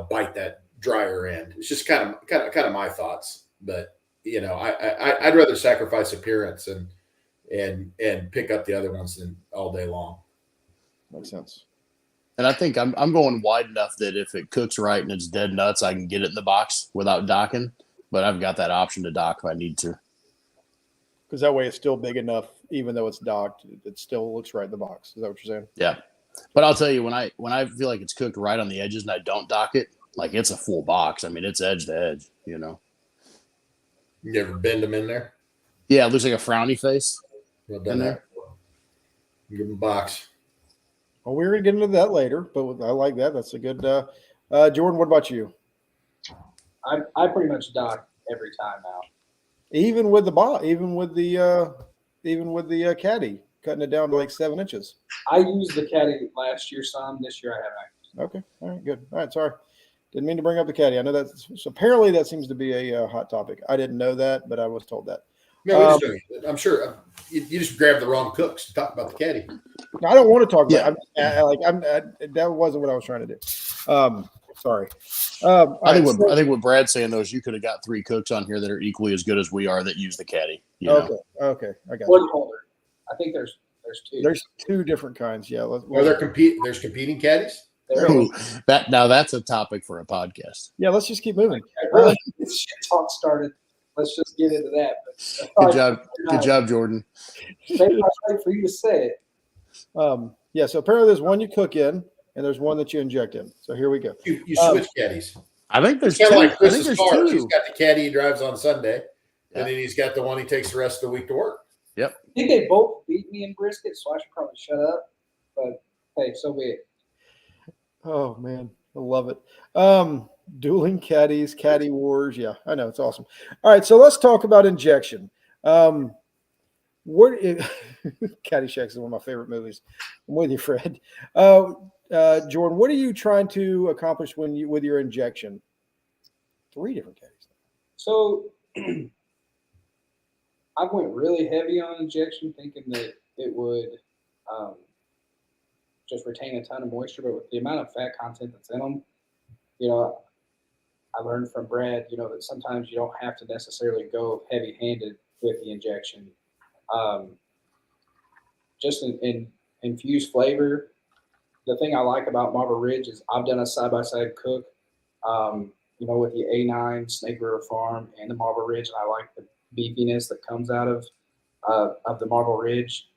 bite that drier end. It's just kind of my thoughts. But I'd rather sacrifice appearance and pick up the other ones than all day long. Makes sense. And I think I'm going wide enough that if it cooks right and it's dead nuts, I can get it in the box without docking. But I've got that option to dock if I need to. Because that way it's still big enough, even though it's docked, it still looks right in the box. Is that what you're saying? Yeah. But I'll tell you, when I feel like it's cooked right on the edges and I don't dock it, like it's a full box. I mean, it's edge to edge, You ever bend them in there? Yeah, it looks like a frowny face. Well done there. Give them a box. Well, we're going to get into that later, but I like that. That's a good Jordan, what about you? I pretty much dock every time now. Even with the caddy, cutting it down to like 7 inches. I used the caddy last year some. This year I haven't. Okay. All right, good. All right, sorry. Didn't mean to bring up the caddy. I know so apparently that seems to be a hot topic. I didn't know that, but I was told that. No, I'm sure you just grabbed the wrong cooks to talk about the caddy. I don't want to talk about it. That wasn't what I was trying to do. Sorry. I think what Brad's saying though is you could have got 3 cooks on here that are equally as good as we are that use the caddy. Okay. I got Wood holder. I think there's 2. There's 2 different kinds. Yeah. There's competing caddies. That's a topic for a podcast. Yeah, let's just keep moving. Really, this shit talk started. Let's just get into that. Good job, Jordan. Maybe I'll wait for you to say it. Yeah. So apparently there's one you cook in, and there's one that you inject in. So here we go. You switch caddies. I think there's kind two. of like Chris's I think cars. there's 2. He's got the caddy he drives on Sunday, Yeah. and then he's got the one he takes the rest of the week to work. Yep. I think they both beat me in brisket, so I should probably shut up. But hey, so be it. Oh man, I love it. Dueling caddies, caddy wars. Yeah, I know, it's awesome. All right, so let's talk about injection. Caddyshack is one of my favorite movies. I'm with you, Fred. Jordan, what are you trying to accomplish with your injection? 3 different caddies. So I went really heavy on injection, thinking that it would just retain a ton of moisture, but with the amount of fat content that's in them, I learned from Brad, that sometimes you don't have to necessarily go heavy-handed with the injection. Just in infused flavor. The thing I like about Marble Ridge is I've done a side-by-side cook, with the A9 Snake River Farm and the Marble Ridge, and I like the beefiness that comes out of the Marble Ridge.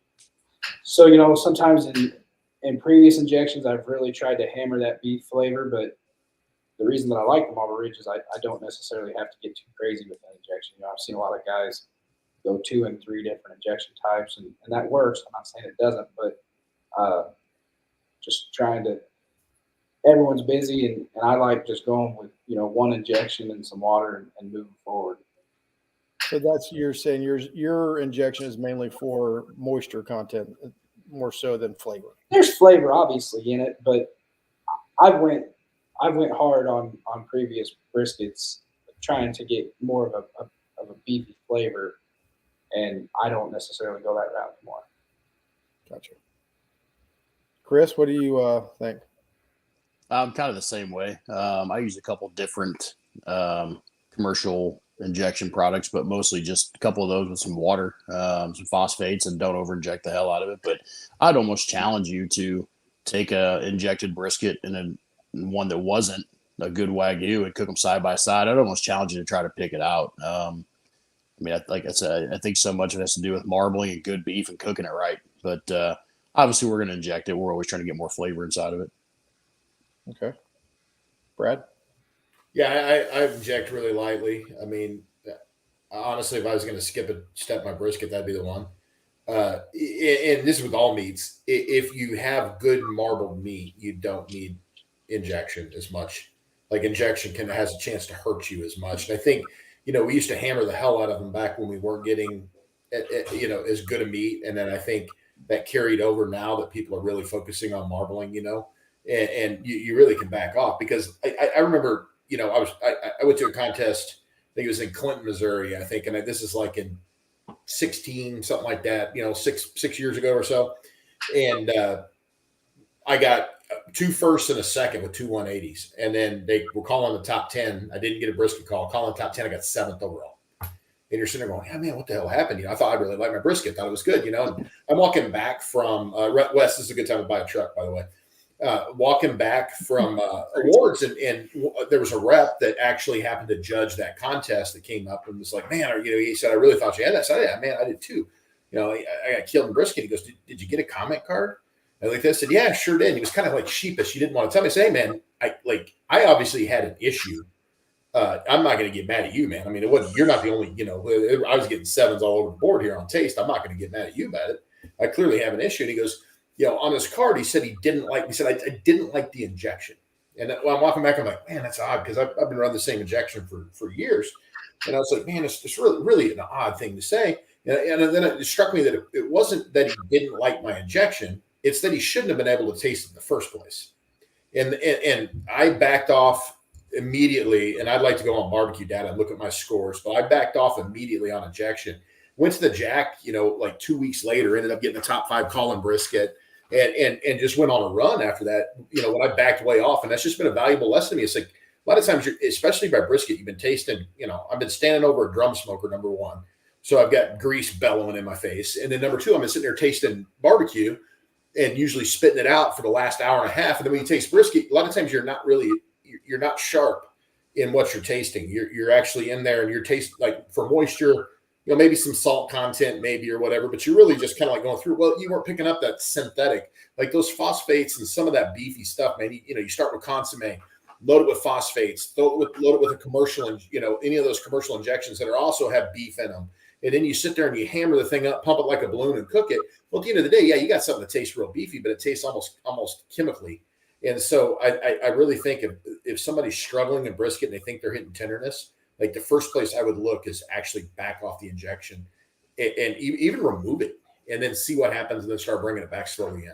So, sometimes in previous injections, I've really tried to hammer that beef flavor, but the reason that I like the Marble Ridge is I don't necessarily have to get too crazy with an injection. I've seen a lot of guys go 2 and 3 different injection types, and that works. I'm not saying it doesn't, but just trying to – everyone's busy, and I like just going with, 1 injection and some water and moving forward. So that's you're saying your injection is mainly for moisture content more so than flavor. There's flavor obviously in it, but I went hard on previous briskets trying to get more of a beefy flavor, and I don't necessarily go that route anymore. Gotcha. Chris, what do you think? I'm kind of the same way. I use a couple different commercial injection products, but mostly just a couple of those with some water, some phosphates, and don't over inject the hell out of it. But I'd almost challenge you to take a injected brisket and one that wasn't a good Wagyu and cook them side by side. I'd almost challenge you to try to pick it out. Like I said, I think so much of it has to do with marbling and good beef and cooking it right. But obviously, we're going to inject it. We're always trying to get more flavor inside of it. Okay. Brad? Yeah, I inject really lightly. I mean, honestly, if I was going to skip a step my brisket, that'd be the one. And this is with all meats. If you have good marbled meat, you don't need injection as much. Like injection has a chance to hurt you as much. And I think, we used to hammer the hell out of them back when we weren't getting, as good a meat. And then I think that carried over now that people are really focusing on marbling, and you really can back off because I remember, I went to a contest. I think it was in Clinton, Missouri, I think, and this is like in 16, something like that, 6 years ago or so. And I got 2 firsts and a second with 2 180s. And then they were calling the top 10. I didn't get a brisket call. Calling the top 10, I got 7th overall. And you're sitting there going, man, what the hell happened? I thought I really liked my brisket. Thought it was good, And I'm walking back from West. This is a good time to buy a truck, by the way. Walking back from awards, and there was a rep that actually happened to judge that contest that came up and was like, man, he said, I really thought you had that. I said, yeah, man, I did too. I got killed in brisket. He goes, did you get a comment card? And like that, I said, yeah, sure did. And he was kind of like sheepish. He didn't want to tell me. I said, hey, man, I obviously had an issue. I'm not going to get mad at you, man. I mean, you're not the only, I was getting 7s all over the board here on taste. I'm not going to get mad at you about it. I clearly have an issue. And he goes, on his card, he said I didn't like the injection. And when I'm walking back, I'm like, man, that's odd because I've been running the same injection for years. And I was like, man, it's really an odd thing to say. And then it struck me that it wasn't that he didn't like my injection. It's that he shouldn't have been able to taste it in the first place. And I backed off immediately, and I'd like to go on barbecue data and look at my scores, but I backed off immediately on injection. Went to the Jack, like 2 weeks later, ended up getting a top 5 call in brisket, and just went on a run after that. When I backed way off, and that's just been a valuable lesson to me. It's like a lot of times, especially by brisket, you've been tasting. I've been standing over a drum smoker, number one, so I've got grease bellowing in my face, and then number two, I've been sitting there tasting barbecue and usually spitting it out for the last hour and a half. And then when you taste brisket, a lot of times you're not sharp in what you're tasting. You're actually in there and you're tasting like for moisture, maybe some salt content, maybe or whatever, but you're really just kind of like going through. Well, you weren't picking up that synthetic, like those phosphates and some of that beefy stuff, man. You start with consomme, load it with phosphates, load it with a commercial, and any of those commercial injections that also have beef in them. And then you sit there and you hammer the thing up, pump it like a balloon and cook it. Well, at the end of the day, yeah, you got something that tastes real beefy, but it tastes almost chemically. And so I really think if somebody's struggling in brisket and they think they're hitting tenderness, like the first place I would look is actually back off the injection and even remove it and then see what happens and then start bringing it back slowly in.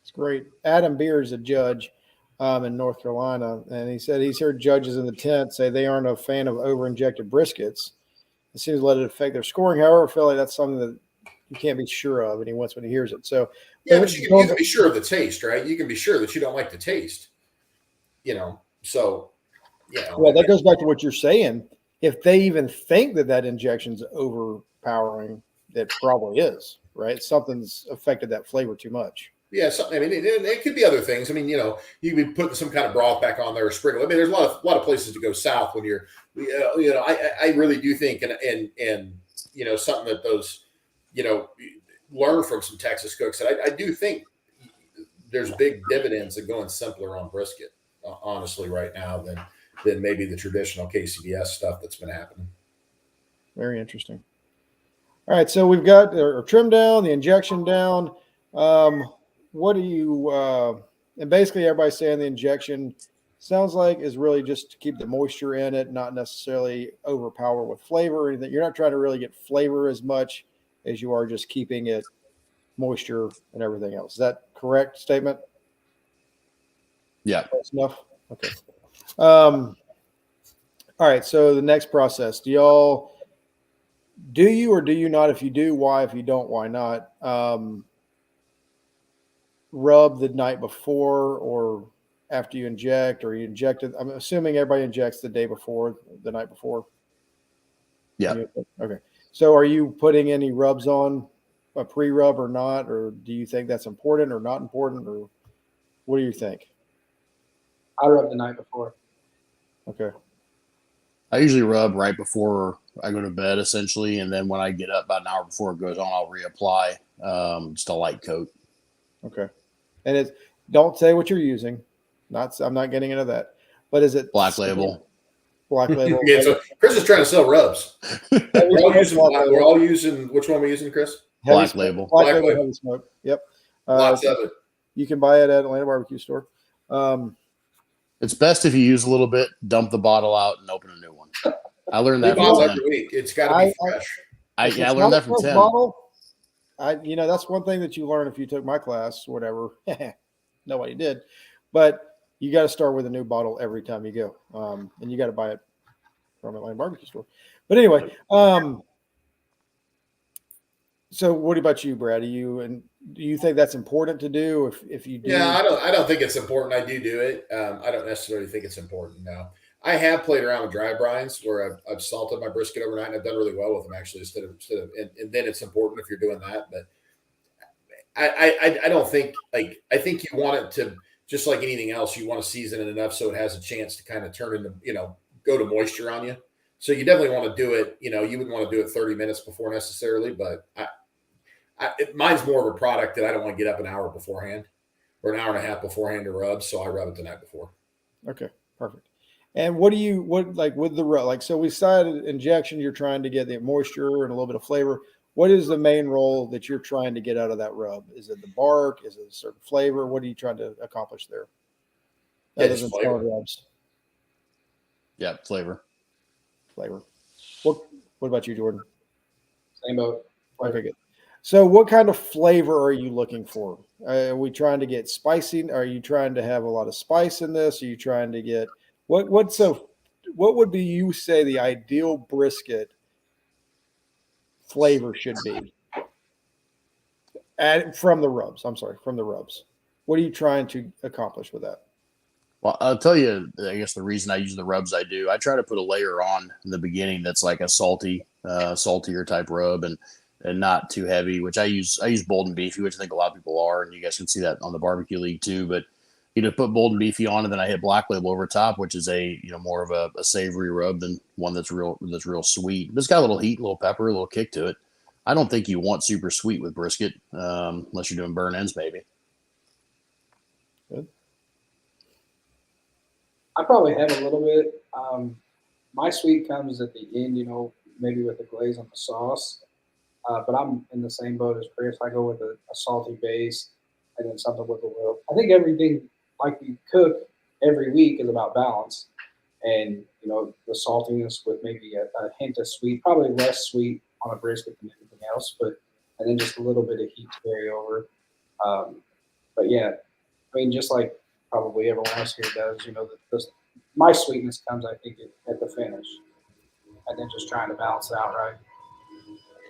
It's great. Adam Beer is a judge in North Carolina, and he said he's heard judges in the tent say they aren't a fan of over-injected briskets. It seems to let it affect their scoring. However, I feel like that's something that you can't be sure of, and he wants when he hears it. So, yeah, but you can be sure of the taste, right? You can be sure that you don't like the taste, So, well, that goes back to what you're saying. If they even think that injection's overpowering, it probably is, right? Something's affected that flavor too much. Yeah, something. I mean, it could be other things. I mean, you could be putting some kind of broth back on there or sprinkle. I mean, there's a lot of places to go south when you're, I really do think, and something that those, learn from some Texas cooks. And I do think there's big dividends of going simpler on brisket, honestly, right now than maybe the traditional KCBS stuff that's been happening. Very interesting. All right, so we've got our trim down, the injection down. What do you and basically everybody's saying the injection sounds like is really just to keep the moisture in it, not necessarily overpower with flavor or anything. You're not trying to really get flavor as much as you are just keeping it moisture and everything else. Is that correct statement? Yeah. That's enough. Okay. All right. So the next process, do you or do you not? If you do, why? If you don't, why not? Rub the night before or after you inject, or you injected? I'm assuming everybody injects the day before, the night before. Yeah. Okay. So are you putting any rubs on a pre-rub or not? Or do you think that's important or not important? Or what do you think? I rub the night before. Okay. I usually rub right before I go to bed, essentially. And then when I get up about an hour before it goes on, I'll reapply just a light coat. Okay. And don't say what you're using. I'm not getting into that. But is it Black Label? Black Label. Yeah, so Chris is trying to sell rubs. We're all using which one are we using, Chris? Black Label. Black Label heavy smoke. Yep. Lots of it. You can buy it at Atlanta Barbecue Store. It's best if you use a little bit, dump the bottle out, and open a new one. I learned that from from every week. It's got to be fresh. I learned that from Tim. Bottle, that's one thing that you learn if you took my class, whatever. nobody did. But you got to start with a new bottle every time you go, and you got to buy it from Atlanta barbecue store. But anyway, so what about you, Brad? Do you think that's important to do? If you do, Yeah, I don't think it's important. I do it. I don't necessarily think it's important. No, I have played around with dry brines where I've salted my brisket overnight, and I've done really well with them actually. And then it's important if you're doing that. But I don't think I think you want it to, just like anything else, you want to season it enough so it has a chance to kind of turn into, go to moisture on you. So you definitely want to do it. You wouldn't want to do it 30 minutes before necessarily, but mine's more of a product that I don't want to get up an hour beforehand or an hour and a half beforehand to rub. So I rub it the night before. Okay, perfect. And what like with the rub? Like, so we decided injection, you're trying to get the moisture and a little bit of flavor. What is the main role that you're trying to get out of that rub? Is it the bark? Is it a certain flavor? What are you trying to accomplish there? Other than flavor. rubs. Yeah, flavor. What about you, Jordan? Same boat. Okay, good. So what kind of flavor are you looking for? Are we trying to get spicy? Are you trying to have a lot of spice in this? Are you trying to get what would be, you say, the ideal brisket flavor should be? From the rubs. What are you trying to accomplish with that? Well, I'll tell you, I guess the reason I use the rubs I do, I try to put a layer on in the beginning that's like a saltier type rub and not too heavy, which I use bold and beefy, which I think a lot of people are, and you guys can see that on the barbecue league too. But put bold and beefy on, and then I hit black label over top, which is more of a savory rub than one that's real sweet. But it's got a little heat, a little pepper, a little kick to it. I don't think you want super sweet with brisket, unless you're doing burn ends, maybe. Good. I probably have a little bit. My sweet comes at the end, maybe with the glaze on the sauce. But I'm in the same boat as Chris. I go with a salty base and then something with a little. I think everything, like you cook every week, is about balance. And, the saltiness with maybe a hint of sweet, probably less sweet on a brisket than anything else, and then just a little bit of heat to carry over. But yeah, I mean, just like probably everyone else here does, my sweetness comes, I think, at the finish. And then just trying to balance it out right.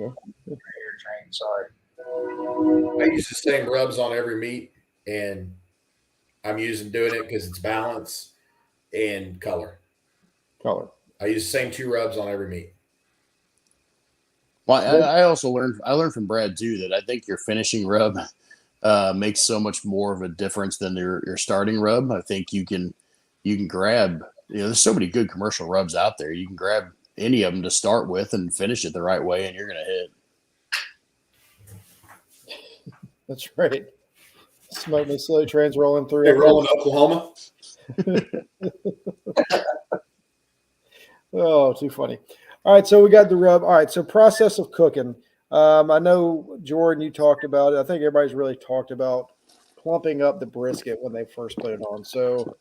Okay. Train, sorry. I use the same rubs on every meat, and I'm doing it because it's balance and color. I use the same 2 rubs on every meat. Well, I also learned from Brad too that I think your finishing rub makes so much more of a difference than your starting rub. I think you can grab, there's so many good commercial rubs out there. You can grab any of them to start with and finish it the right way, and you're going to hit. That's right. Smoke me silly trains rolling through. They rolling Oklahoma. Oh, too funny. All right, so we got the rub. All right, so process of cooking. I know, Jordan, you talked about it. I think everybody's really talked about clumping up the brisket when they first put it on. So,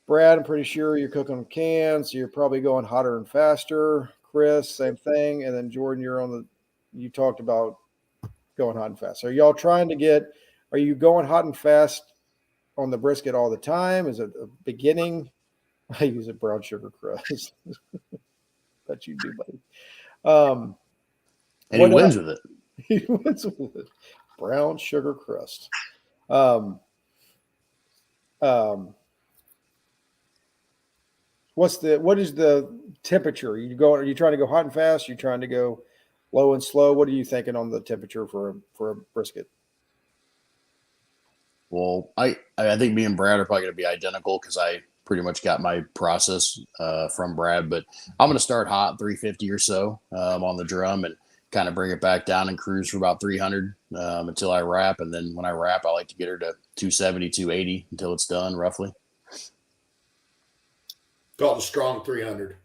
Brad, I'm pretty sure you're cooking with cans, so you're probably going hotter and faster. Chris, same thing. And then, Jordan, you talked about going hot and fast. So are y'all are you going hot and fast on the brisket all the time? Is it a beginning? I use a brown sugar crust. Bet you do, buddy. And he wins with it. He wins with it. Brown sugar crust. What is the temperature? Are you trying to go hot and fast? Are you trying to go low and slow? What are you thinking on the temperature for a brisket? Well, I think me and Brad are probably going to be identical because I pretty much got my process from Brad. But I'm going to start hot, 350 or so on the drum, and kind of bring it back down and cruise for about 300 until I wrap. And then when I wrap, I like to get her to 270, 280 until it's done, roughly. Call it a strong 300.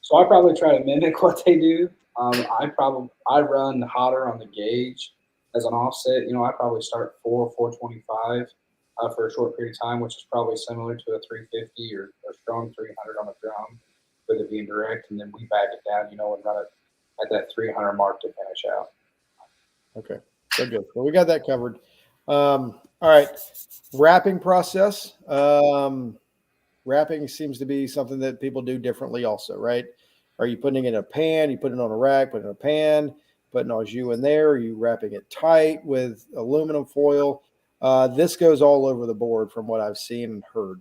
So I probably try to mimic what they do. I run hotter on the gauge as an offset. I probably start 425 for a short period of time, which is probably similar to a 350 or strong 300 on the drum, with it being direct, and then we back it down, and run it at that 300 mark to finish out. Okay, good. Well, we got that covered. All right. Wrapping process. Wrapping seems to be something that people do differently also, right? Are you putting it in a pan? You put it on a rack, put it in a pan, putting au jus in there? Are you wrapping it tight with aluminum foil? This goes all over the board from what I've seen and heard.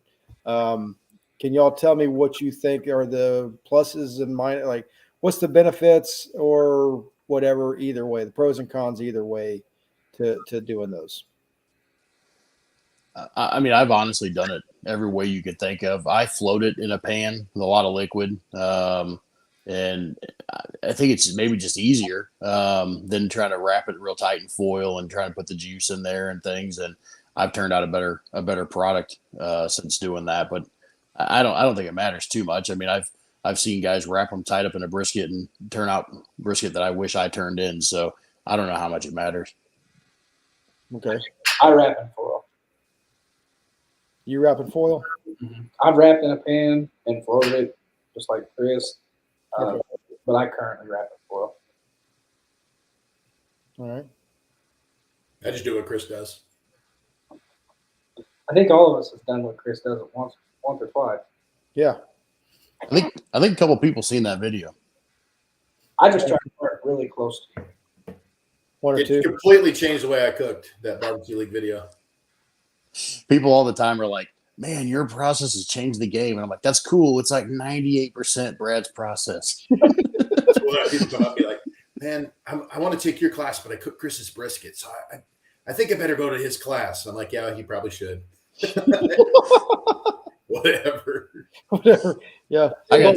Can y'all tell me what you think are the pluses and minus? Like, what's the benefits or whatever, either way, the pros and cons either way to doing those? I mean, I've honestly done it every way you could think of. I float it in a pan with a lot of liquid, and I think it's maybe just easier than trying to wrap it real tight in foil and trying to put the juice in there and things. And I've turned out a better product since doing that. But I don't think it matters too much. I mean, I've seen guys wrap them tight up in a brisket and turn out brisket that I wish I turned in. So I don't know how much it matters. Okay. I wrap in foil. You wrapping foil? I've wrapped in a pan and floated it just like Chris, Okay. but I currently wrap in foil. All right. I just do what Chris does. I think all of us have done what Chris does it once or twice. Yeah. I think a couple people seen that video. I just try to work really close to you. One or It two. completely changed the way I cooked that barbecue league video. People all the time are like, man, your process has changed the game. And I'm like, that's cool. It's like 98% Brad's process. That's what people come up and be like, man, I want to take your class, but I cook Chris's brisket. So I think I better go to his class. I'm like, yeah, he probably should. Whatever. Yeah. I gotta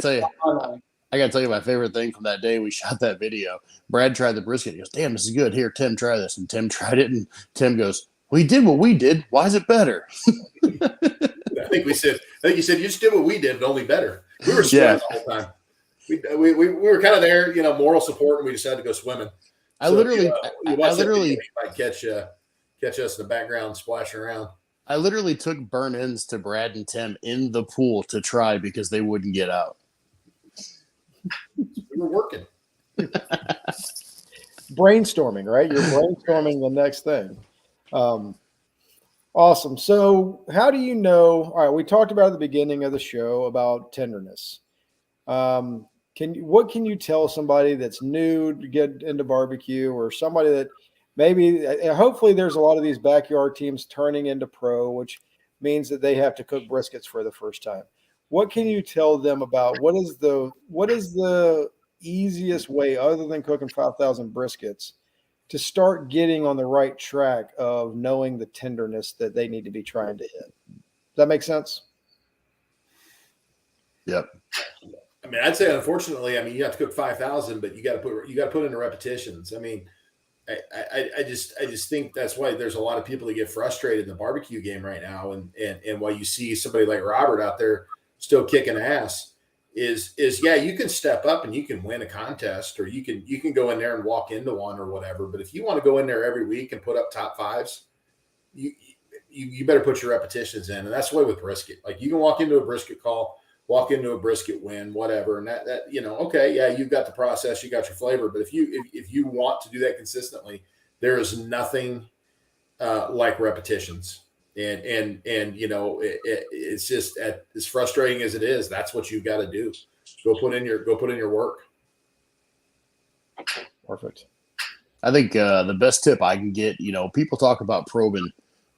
tell you my favorite thing from that day we shot that video. Brad tried the brisket. He goes, damn, this is good. Here, Tim, try this. And Tim tried it, and Tim goes, we did what we did. Why is it better? I think you said you just did what we did, but only better. We were swimming the whole time. We were kind of there, moral support, and we decided to go swimming. I literally might catch us in the background splashing around. I literally took burn ends to Brad and Tim in the pool to try because they wouldn't get out. We were working. Brainstorming, right? You're brainstorming the next thing. Awesome. So how do you know? All right, we talked about at the beginning of the show about tenderness. What can you tell somebody that's new to get into barbecue, or somebody that maybe, hopefully there's a lot of these backyard teams turning into pro, which means that they have to cook briskets for the first time. What can you tell them about what is the easiest way, other than cooking 5,000 briskets, to start getting on the right track of knowing the tenderness that they need to be trying to hit? Does that make sense? Yep. I mean, I'd say, unfortunately, you have to cook 5,000, but you got to put in the repetitions. I mean, I just think that's why there's a lot of people that get frustrated in the barbecue game right now, and why you see somebody like Robert out there still kicking ass is yeah, you can step up and you can win a contest, or you can go in there and walk into one or whatever. But if you want to go in there every week and put up top fives, you better put your repetitions in. And that's the way with brisket. Like, you can walk into a brisket call, walk into a brisket win, whatever, and that okay, yeah, you've got the process, you got your flavor. But if you want to do that consistently, there is nothing like repetitions. And it's just, as frustrating as it is, that's what you've got to do. Go put in your work. Perfect. I think the best tip I can get, people talk about probing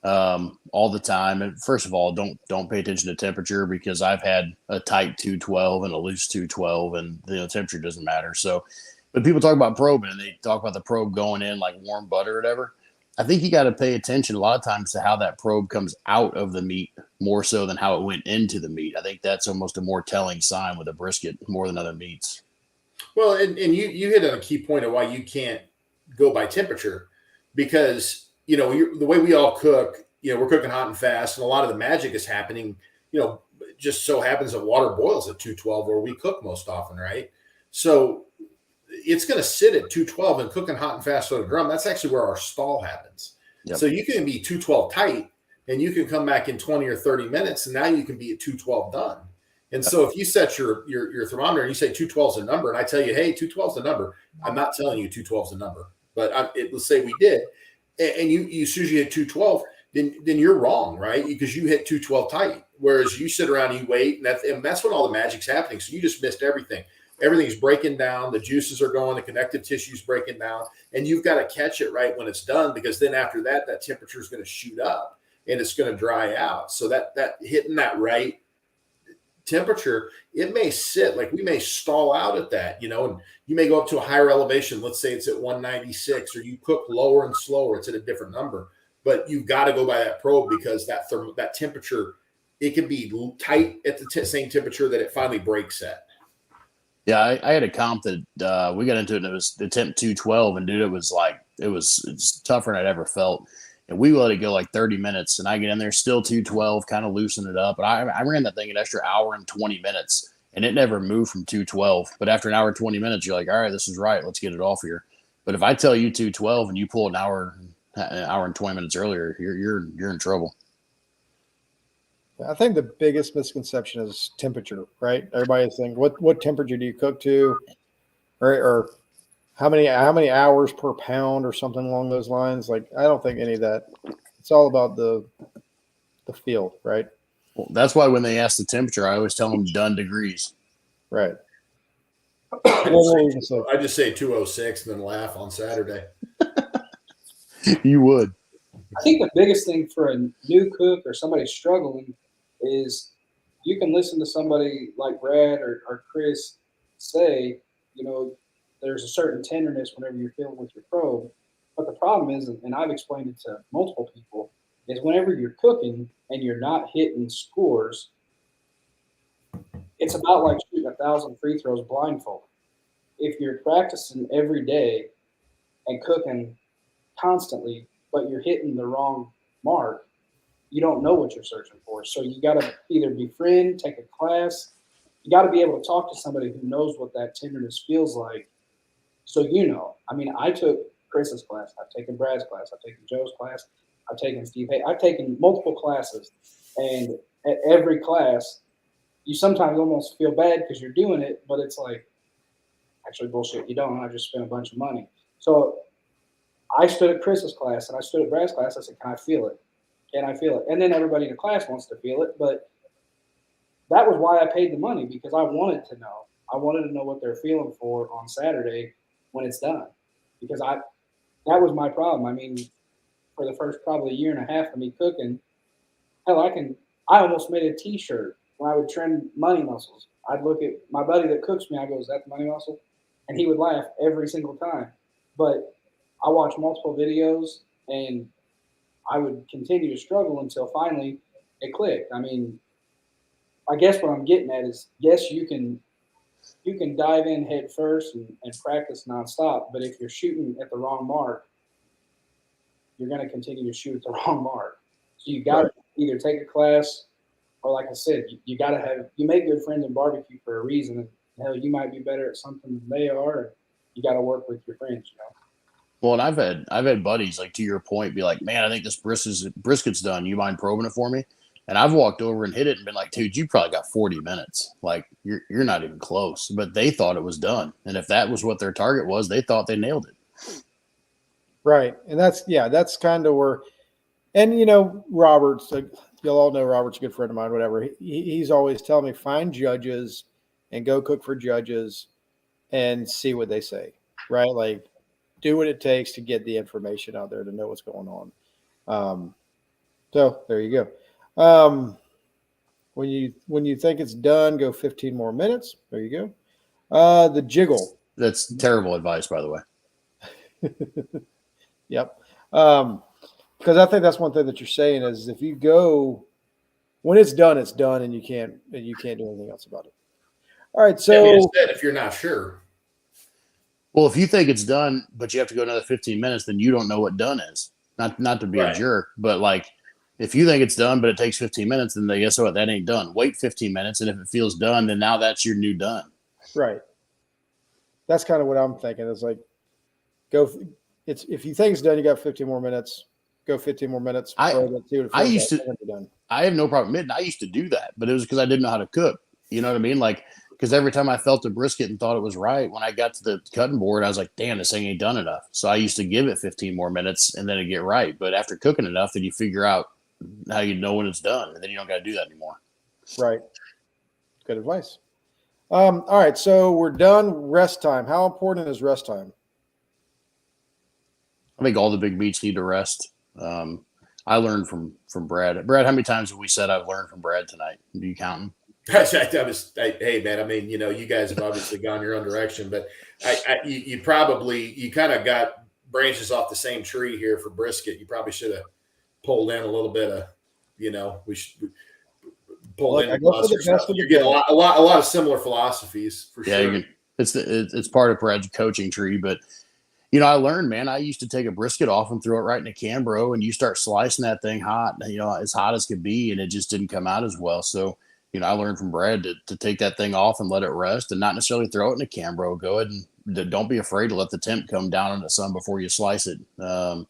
all the time. And first of all, don't pay attention to temperature, because I've had a tight 212 and a loose 212, and the temperature doesn't matter. So, but people talk about probing, and they talk about the probe going in like warm butter or whatever. I think you got to pay attention a lot of times to how that probe comes out of the meat more so than how it went into the meat. I think that's almost a more telling sign with a brisket more than other meats. Well, and you hit on a key point of why you can't go by temperature, because the way we all cook, we're cooking hot and fast, and a lot of the magic is happening. Just so happens that water boils at 212 where we cook most often, right? So it's going to sit at 212 and cooking hot and fast on a drum. That's actually where our stall happens. Yep. So you can be 212 tight, and you can come back in 20 or 30 minutes, and now you can be at 212 done. And so if you set your thermometer and you say 212 is a number, and I tell you, hey, 212 is a number, I'm not telling you 212 is a number, but let's say we did, and you as soon as you hit 212, then you're wrong, right? Because you hit 212 tight. Whereas you sit around, you wait, and that's when all the magic's happening. So you just missed everything. Everything's breaking down. The juices are going. The connective tissue's breaking down. And you've got to catch it right when it's done, because then after that, that temperature is going to shoot up and it's going to dry out. So that hitting that right temperature, it may sit, like we may stall out at that, and you may go up to a higher elevation. Let's say it's at 196, or you cook lower and slower. It's at a different number. But you've got to go by that probe, because that temperature, it can be tight at the same temperature that it finally breaks at. Yeah, I had a comp that we got into it, and it was the temp 212, and dude, it's tougher than I'd ever felt. And we let it go like 30 minutes, and I get in there still 212, kind of loosen it up. But I ran that thing an extra hour and 20 minutes, and it never moved from 212. But after an hour and 20 minutes, you're like, all right, this is right. Let's get it off here. But if I tell you 212 and you pull an hour and 20 minutes earlier, you're in trouble. I think the biggest misconception is temperature, right? Everybody's thinking, what temperature do you cook to, right? Or how many hours per pound or something along those lines. Like, I don't think any of that. It's all about the feel, right? Well, that's why when they ask the temperature, I always tell them done degrees. Right. I just say 206 and then laugh on Saturday. You would. I think the biggest thing for a new cook or somebody struggling is you can listen to somebody like Brad or Chris say, there's a certain tenderness whenever you're feeling with your probe. But the problem is, and I've explained it to multiple people, is whenever you're cooking and you're not hitting scores, it's about like shooting 1,000 free throws blindfolded. If you're practicing every day and cooking constantly, but you're hitting the wrong mark, you don't know what you're searching for. So you got to either befriend, take a class. You got to be able to talk to somebody who knows what that tenderness feels like. So, I took Chris's class. I've taken Brad's class. I've taken Joe's class. I've taken Steve Hay. I've taken multiple classes. And at every class, you sometimes almost feel bad because you're doing it, but it's like, actually, bullshit, you don't. I just spent a bunch of money. So I stood at Chris's class and I stood at Brad's class. I said, can I feel it? Can I feel it? And then everybody in the class wants to feel it. But that was why I paid the money, because I wanted to know. I wanted to know what they're feeling for on Saturday when it's done. Because that was my problem. I mean, for the first probably year and a half of me cooking, hell, I almost made a T-shirt when I would trim money muscles. I'd look at my buddy that cooks me. I go, is that the money muscle? And he would laugh every single time. But I watched multiple videos, and I would continue to struggle until finally it clicked. I mean, I guess what I'm getting at is, yes, you can dive in head first and practice nonstop, but if you're shooting at the wrong mark, you're going to continue to shoot at the wrong mark. So you got to either take a class, or like I said, you got to you make good friends in barbecue for a reason. And hell, you might be better at something than they are. And you got to work with your friends, Well, and I've had buddies, like, to your point, be like, man, I think this brisket's done. You mind probing it for me? And I've walked over and hit it and been like, dude, you probably got 40 minutes. Like, you're not even close. But they thought it was done. And if that was what their target was, they thought they nailed it. Right. And that's kind of where, and Robert's, you'll all know Robert's a good friend of mine, whatever. He's always telling me, find judges and go cook for judges and see what they say, right? Like, do what it takes to get the information out there to know what's going on. So there you go. When you think it's done, go 15 more minutes. There you go. The jiggle. That's terrible advice, by the way. Yep. Because I think that's one thing that you're saying is, if you go when it's done, and you can't do anything else about it. All right. So if you're not sure. Well, if you think it's done, but you have to go another 15 minutes, then you don't know what done is. Not to be a jerk, but like, if you think it's done, but it takes 15 minutes, then guess what? That ain't done. Wait 15 minutes, and if it feels done, then now that's your new done. Right. That's kind of what I'm thinking. It's like, if you think it's done, you got 15 more minutes. Go 15 more minutes. I have no problem admitting I used to do that, but it was because I didn't know how to cook. You know what I mean? Like, because every time I felt the brisket and thought it was right, when I got to the cutting board, I was like, damn, this thing ain't done enough. So I used to give it 15 more minutes and then it'd get right. But after cooking enough, then you figure out how you know when it's done, and then you don't got to do that anymore. Right. Good advice. All right, so we're done. Rest time. How important is rest time? I think all the big meats need to rest. I learned from Brad. Brad, how many times have we said I've learned from Brad tonight? Do you count them? Hey man, I mean, you guys have obviously gone your own direction, but you kind of got branches off the same tree here for brisket. You probably should have pulled in a little bit of, we should pull in. You're getting a lot of similar philosophies for sure. It's part of Brad's coaching tree, but I learned, man. I used to take a brisket off and throw it right in a Cambro, and you start slicing that thing hot, as hot as could be, and it just didn't come out as well. So, I learned from Brad to take that thing off and let it rest, and not necessarily throw it in a Cambro. Go ahead and don't be afraid to let the temp come down in the sun before you slice it. But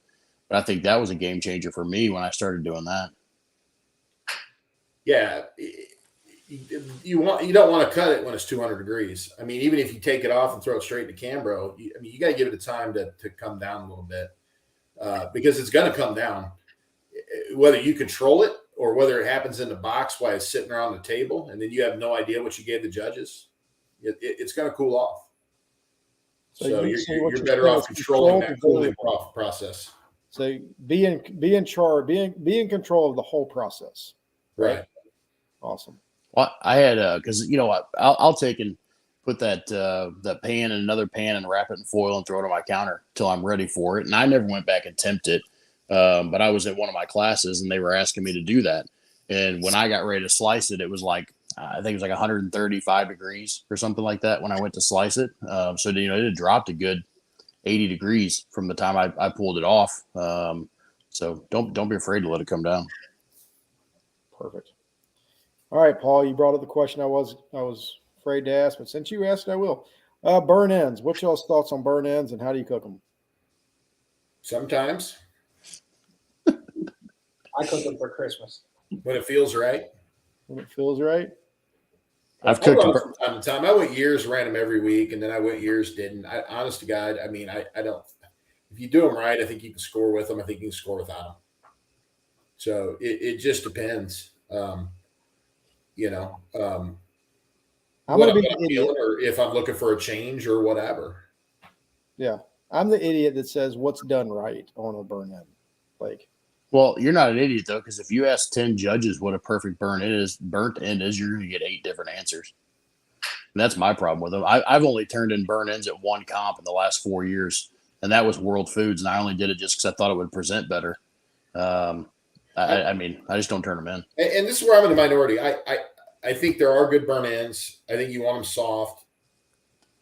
I think that was a game changer for me when I started doing that. Yeah, you don't want to cut it when it's 200 degrees. I mean, even if you take it off and throw it straight into Cambro, you got to give it a time to come down a little bit because it's going to come down. Whether you control it or whether it happens in the box while it's sitting around the table, and then you have no idea what you gave the judges, it's going to cool off. So you're better off controlling that cooling process. So be in charge, be in control of the whole process. Right. Awesome. Well, I had because I'll take and put that pan in another pan and wrap it in foil and throw it on my counter till I'm ready for it. And I never went back and temped it, but I was at one of my classes and they were asking me to do that. And when I got ready to slice it, it was like I think it was like 135 degrees or something like that when I went to slice it. So it had dropped a good 80 degrees from the time I pulled it off. So don't be afraid to let it come down. Perfect. All right, Paul, you brought up the question I was afraid to ask, but since you asked, I will. Burn ends. What's y'all's thoughts on burn ends and how do you cook them? Sometimes. I cook them for Christmas. When it feels right. When it feels right. I've cooked them from time to time. I went years, ran them every week, and then I went years, didn't. Honest to God, I mean, I don't. If you do them right, I think you can score with them. I think you can score without them. So it just depends. I'm what I'm feeling, or if I'm looking for a change or whatever. Yeah, I'm the idiot that says what's done right on a burn end. Well, you're not an idiot though, because if you ask 10 judges what a perfect burnt end is, you're going to get 8 different answers. And that's my problem with them. I've only turned in burn ends at one comp in the last 4 years, and that was World Foods, and I only did it just because I thought it would present better. I mean, I just don't turn them in. And this is where I'm in the minority. I think there are good burn ends. I think you want them soft.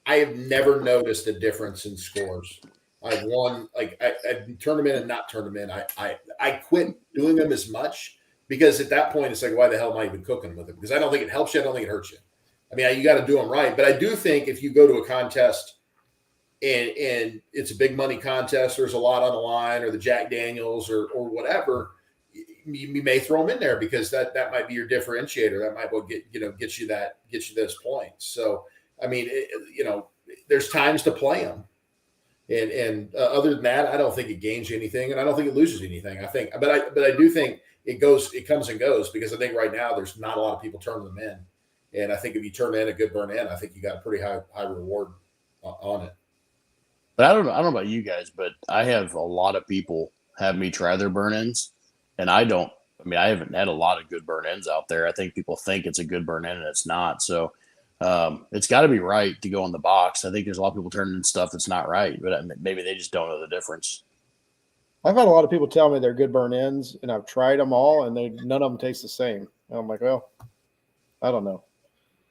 I have never noticed a difference in scores. I've won, I've turned them in and not turned them in. I quit doing them as much because at that point it's like, why the hell am I even cooking with them? Because I don't think it helps you. I don't think it hurts you. I mean, you got to do them right. But I do think if you go to a contest and it's a big money contest, there's a lot on the line, or the Jack Daniels or whatever, you may throw them in there because that might be your differentiator. That might well get you those points. So I mean, there's times to play them, and other than that, I don't think it gains you anything, and I don't think it loses anything. But I do think it comes and goes, because I think right now there's not a lot of people turning them in, and I think if you turn in a good burn in, I think you got a pretty high reward on it. But I don't know about you guys, but I have a lot of people have me try their burn ends. And I haven't had a lot of good burn ends out there. I think people think it's a good burn end and it's not. So it's got to be right to go in the box. I think there's a lot of people turning in stuff that's not right, but maybe they just don't know the difference. I've had a lot of people tell me they're good burn ends, and I've tried them all, and none of them taste the same. And I'm like, well, I don't know.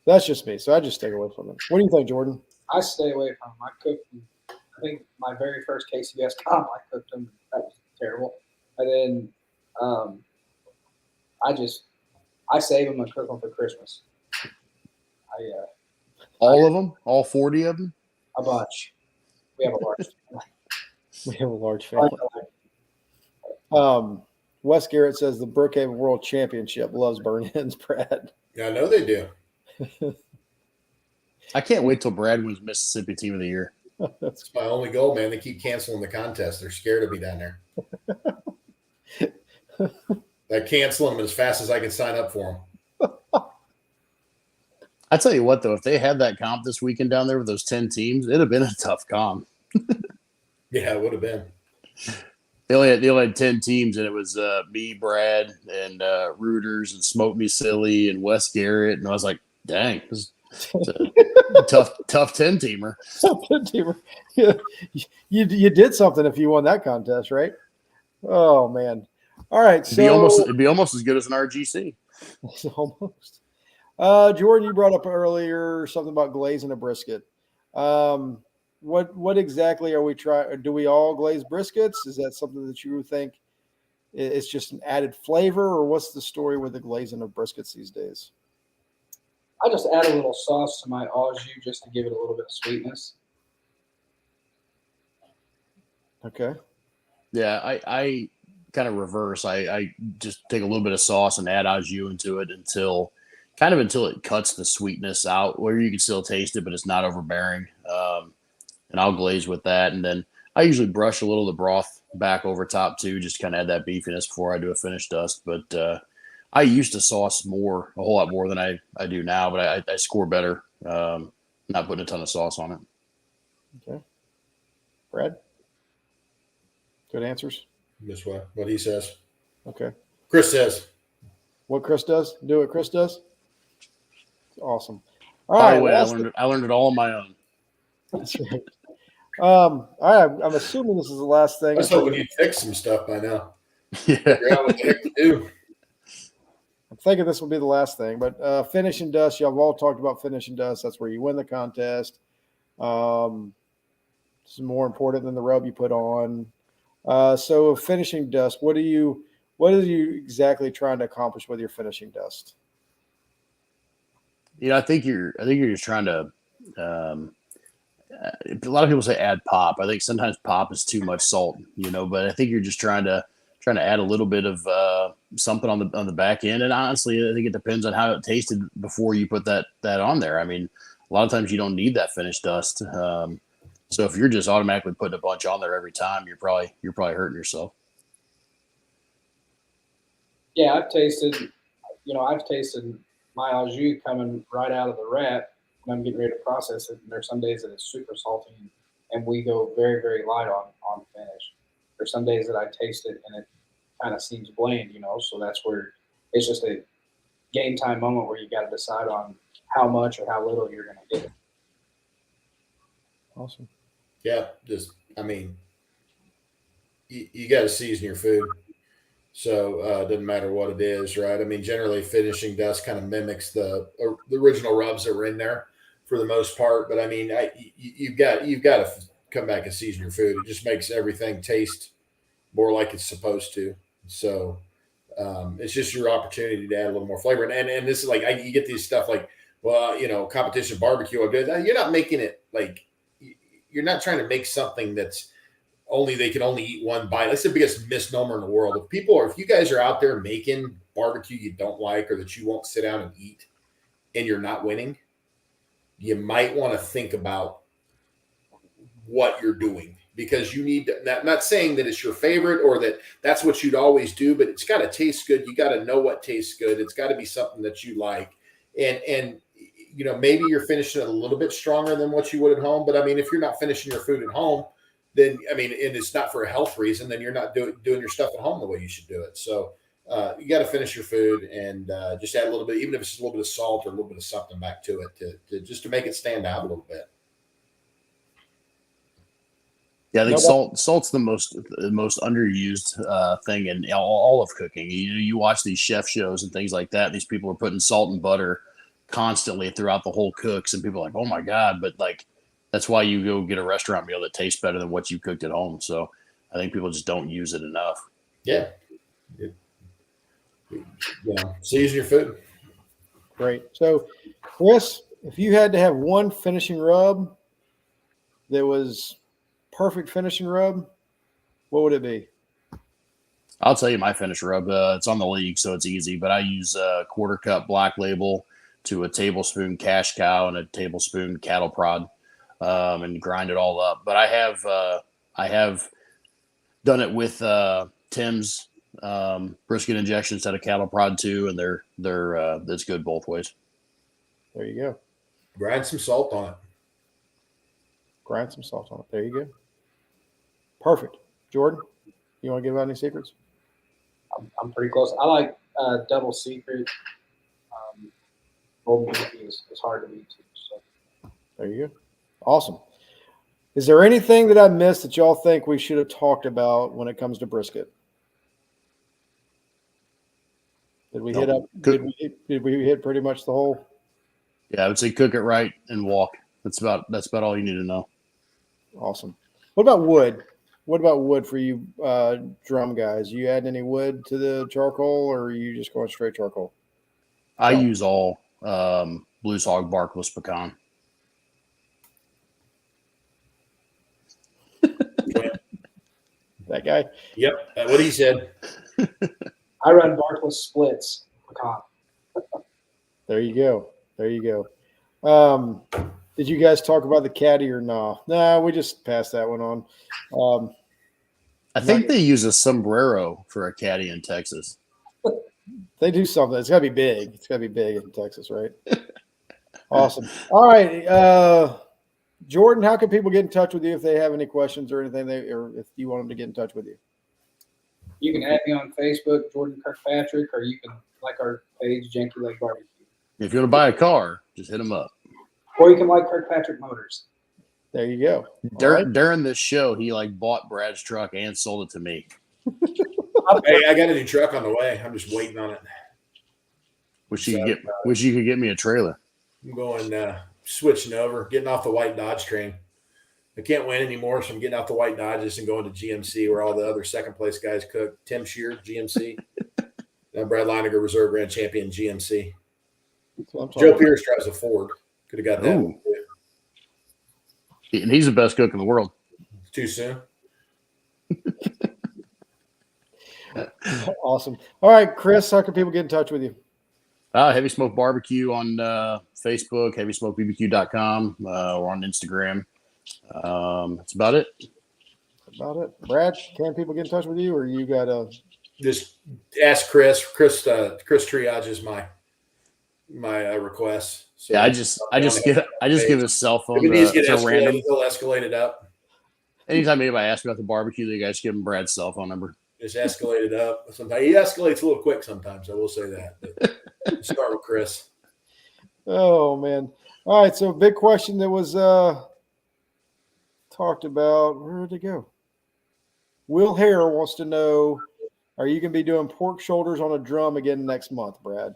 That's just me. So I just stay away from them. What do you think, Jordan? I stay away from them. I cooked them. I think my very first KCBS comp, I cooked them. That was terrible. And then I save them and cook them for Christmas. All of them? All 40 of them? A bunch. We have a large family. We have a large family. Wes Garrett says the Brookhaven World Championship loves burn ends, Brad. Yeah, I know they do. I can't wait till Brad wins Mississippi Team of the Year. That's my only goal, man. They keep canceling the contest. They're scared of me down there. I cancel them as fast as I can sign up for them. I tell you what, though, if they had that comp this weekend down there with those 10 teams, it'd have been a tough comp. Yeah, it would have been. They only had 10 teams, and it was me, Brad, and Rooters, and Smoke Me Silly, and Wes Garrett. And I was like, dang, this is a tough 10-teamer. Tough 10-teamer. Yeah. You did something if you won that contest, right? Oh, man. All right. So it'd be almost as good as an RGC. Almost. Jordan, you brought up earlier something about glazing a brisket. What exactly are we trying? Do we all glaze briskets? Is that something that you think it's just an added flavor, or what's the story with the glazing of briskets these days? I just add a little sauce to my au jus just to give it a little bit of sweetness. Okay. Yeah, I kind of reverse. I just take a little bit of sauce and add au jus into it until it cuts the sweetness out, where you can still taste it, but it's not overbearing. And I'll glaze with that. And then I usually brush a little of the broth back over top too, just kind of add that beefiness before I do a finished dust. But I used to sauce a whole lot more than I do now, but I score better not putting a ton of sauce on it. Okay. Brad? Good answers? This way, what he says. Okay. Chris says. What Chris does? Do what Chris does? Awesome. All By right. the way, I learned it all on my own. That's right. All right. I'm assuming this is the last thing. I was hoping you'd fix some stuff by now. Yeah. Figure out what the heck to do. I'm thinking this will be the last thing, but finish and dust. Y'all have all talked about finish and dust. That's where you win the contest. This is more important than the rub you put on. So finishing dust, what are you exactly trying to accomplish with your finishing dust? I think you're just trying to. A lot of people say add pop. I think sometimes pop is too much salt, but I think you're just trying to add a little bit of something on the back end. And honestly, I think it depends on how it tasted before you put that on there. I mean, a lot of times you don't need that finished dust. So if you're just automatically putting a bunch on there every time, you're probably hurting yourself. Yeah, I've tasted my au jus coming right out of the rat when I'm getting ready to process it. And there's some days that it's super salty, and we go very, very light on finish. There's some days that I taste it and it kind of seems bland, so that's where it's just a game time moment where you got to decide on how much or how little you're going to get. Awesome. Yeah, you got to season your food. So it doesn't matter what it is, right? I mean, generally finishing dust kind of mimics the original rubs that were in there for the most part. But I mean, you've got to come back and season your food. It just makes everything taste more like it's supposed to. So it's just your opportunity to add a little more flavor. And this is like, you get these stuff like, well, competition barbecue. You're not making it like, you're not trying to make something that's they can only eat one bite. That's the biggest misnomer in the world. If you guys are out there making barbecue you don't like, or that you won't sit down and eat, and you're not winning, you might want to think about what you're doing, because you need to, not saying that it's your favorite or that's what you'd always do, but it's got to taste good. You got to know what tastes good. It's got to be something that you like. And maybe you're finishing it a little bit stronger than what you would at home. But I mean, if you're not finishing your food at home, then, and it's not for a health reason, then you're not doing your stuff at home the way you should do it. So you got to finish your food and just add a little bit, even if it's a little bit of salt or a little bit of something back to it to make it stand out a little bit. Yeah, I think salt's the most underused thing in all of cooking. You watch these chef shows and things like that. These people are putting salt and butter constantly throughout the whole cooks, and people are like, "Oh my god!" But like, that's why you go get a restaurant meal that tastes better than what you cooked at home. So I think people just don't use it enough. Yeah, season your food. Great. So, Chris, if you had to have one finishing rub that was perfect finishing rub, what would it be? I'll tell you my finish rub. It's on the league, so it's easy. But I use quarter cup Black Label to a tablespoon cash cow and a tablespoon cattle prod, and grind it all up. But I have done it with Tim's brisket injection instead of cattle prod too, and they're it's good both ways. There you go. Grind some salt on it. Grind some salt on it. There you go. Perfect. Jordan, you want to give out any secrets? I'm pretty close. I like Double Secret. Golden BBQ is hard to beat too. So. There you go. Awesome. Is there anything that I missed that y'all think we should have talked about when it comes to brisket? Did we hit up? Did we hit pretty much the whole? Yeah, I would say cook it right and walk. That's about all you need to know. Awesome. What about wood? What about wood for you drum guys? You add any wood to the charcoal, or are you just going straight charcoal? I use all Blues Hog Barkless pecan. That guy? Yep, that's what he said. I run Barkless splits pecan. There you go. There you go. Did you guys talk about the caddy or no? Nah, we just passed that one on. I think they use a sombrero for a caddy in Texas. They do something. It's got to be big. It's got to be big in Texas, right? Awesome. All right. Jordan, how can people get in touch with you if they have any questions or anything, or if you want them to get in touch with you? You can add me on Facebook, Jordan Kirkpatrick, or you can like our page, Janky Lake Barbecue. If you want to buy a car, just hit them up. Or you can like Kirkpatrick Motors. There you go. During this show, he bought Brad's truck and sold it to me. Hey, I got a new truck on the way. I'm just waiting on it. Wish you could get me a trailer. I'm going switching over, getting off the white Dodge train. I can't win anymore, so I'm getting off the white Dodges and going to GMC where all the other second place guys cook. Tim Shear, GMC. And Brad Leininger, Reserve Grand Champion, GMC. Joe Pierce drives a Ford. Could have got that one too. And he's the best cook in the world. Too soon. Awesome. All right, Chris, how can people get in touch with you? Heavy Smoke Barbecue on Facebook, heavysmokebbq.com, or on Instagram. That's about it. About it. Brad, can people get in touch with you, or you got a? Just ask Chris. Chris triages my requests. So yeah, I just give his cell phone if these get to random. He'll escalate it up. Anytime anybody asks me about the barbecue, you guys give him Brad's cell phone number. Just escalate it up. Sometimes he escalates a little quick. Sometimes I will say that. But start with Chris. Oh man! All right, so big question that was talked about. Where did it go? Will Hare wants to know: are you going to be doing pork shoulders on a drum again next month, Brad?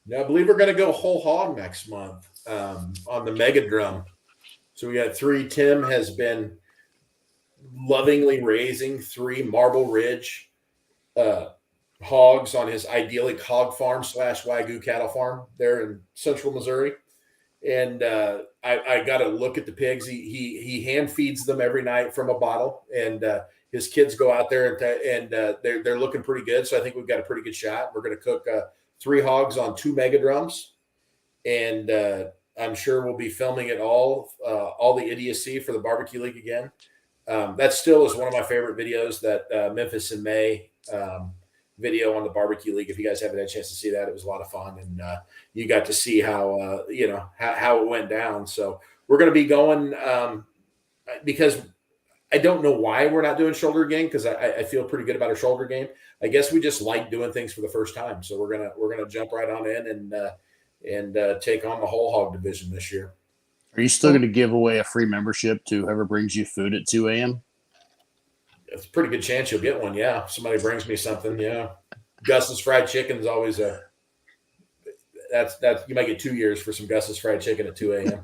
Now, I believe we're going to go whole hog next month on the mega drum. So we got 3. Tim has been lovingly raising 3 Marble Ridge hogs on his Idyllic Hog Farm / Wagyu cattle farm there in central Missouri. And I got to look at the pigs. He hand feeds them every night from a bottle, and his kids go out there and they're looking pretty good. So I think we've got a pretty good shot. We're going to cook 3 hogs on 2 mega drums, and I'm sure we'll be filming it all the idiocy for the Barbecue League again. That still is one of my favorite videos, that Memphis in May video on the Barbecue League. If you guys haven't had a chance to see that, it was a lot of fun, and you got to see how how it went down. So we're going to be going because I don't know why we're not doing shoulder game, because I feel pretty good about our shoulder game. I guess we just like doing things for the first time, so we're gonna jump right on in and take on the whole hog division this year. Are you still going to give away a free membership to whoever brings you food at 2 a.m.? It's a pretty good chance you'll get one. Yeah, if somebody brings me something. Yeah, Gus's Fried Chicken is always that's you might get 2 years for some Gus's Fried Chicken at 2 a.m.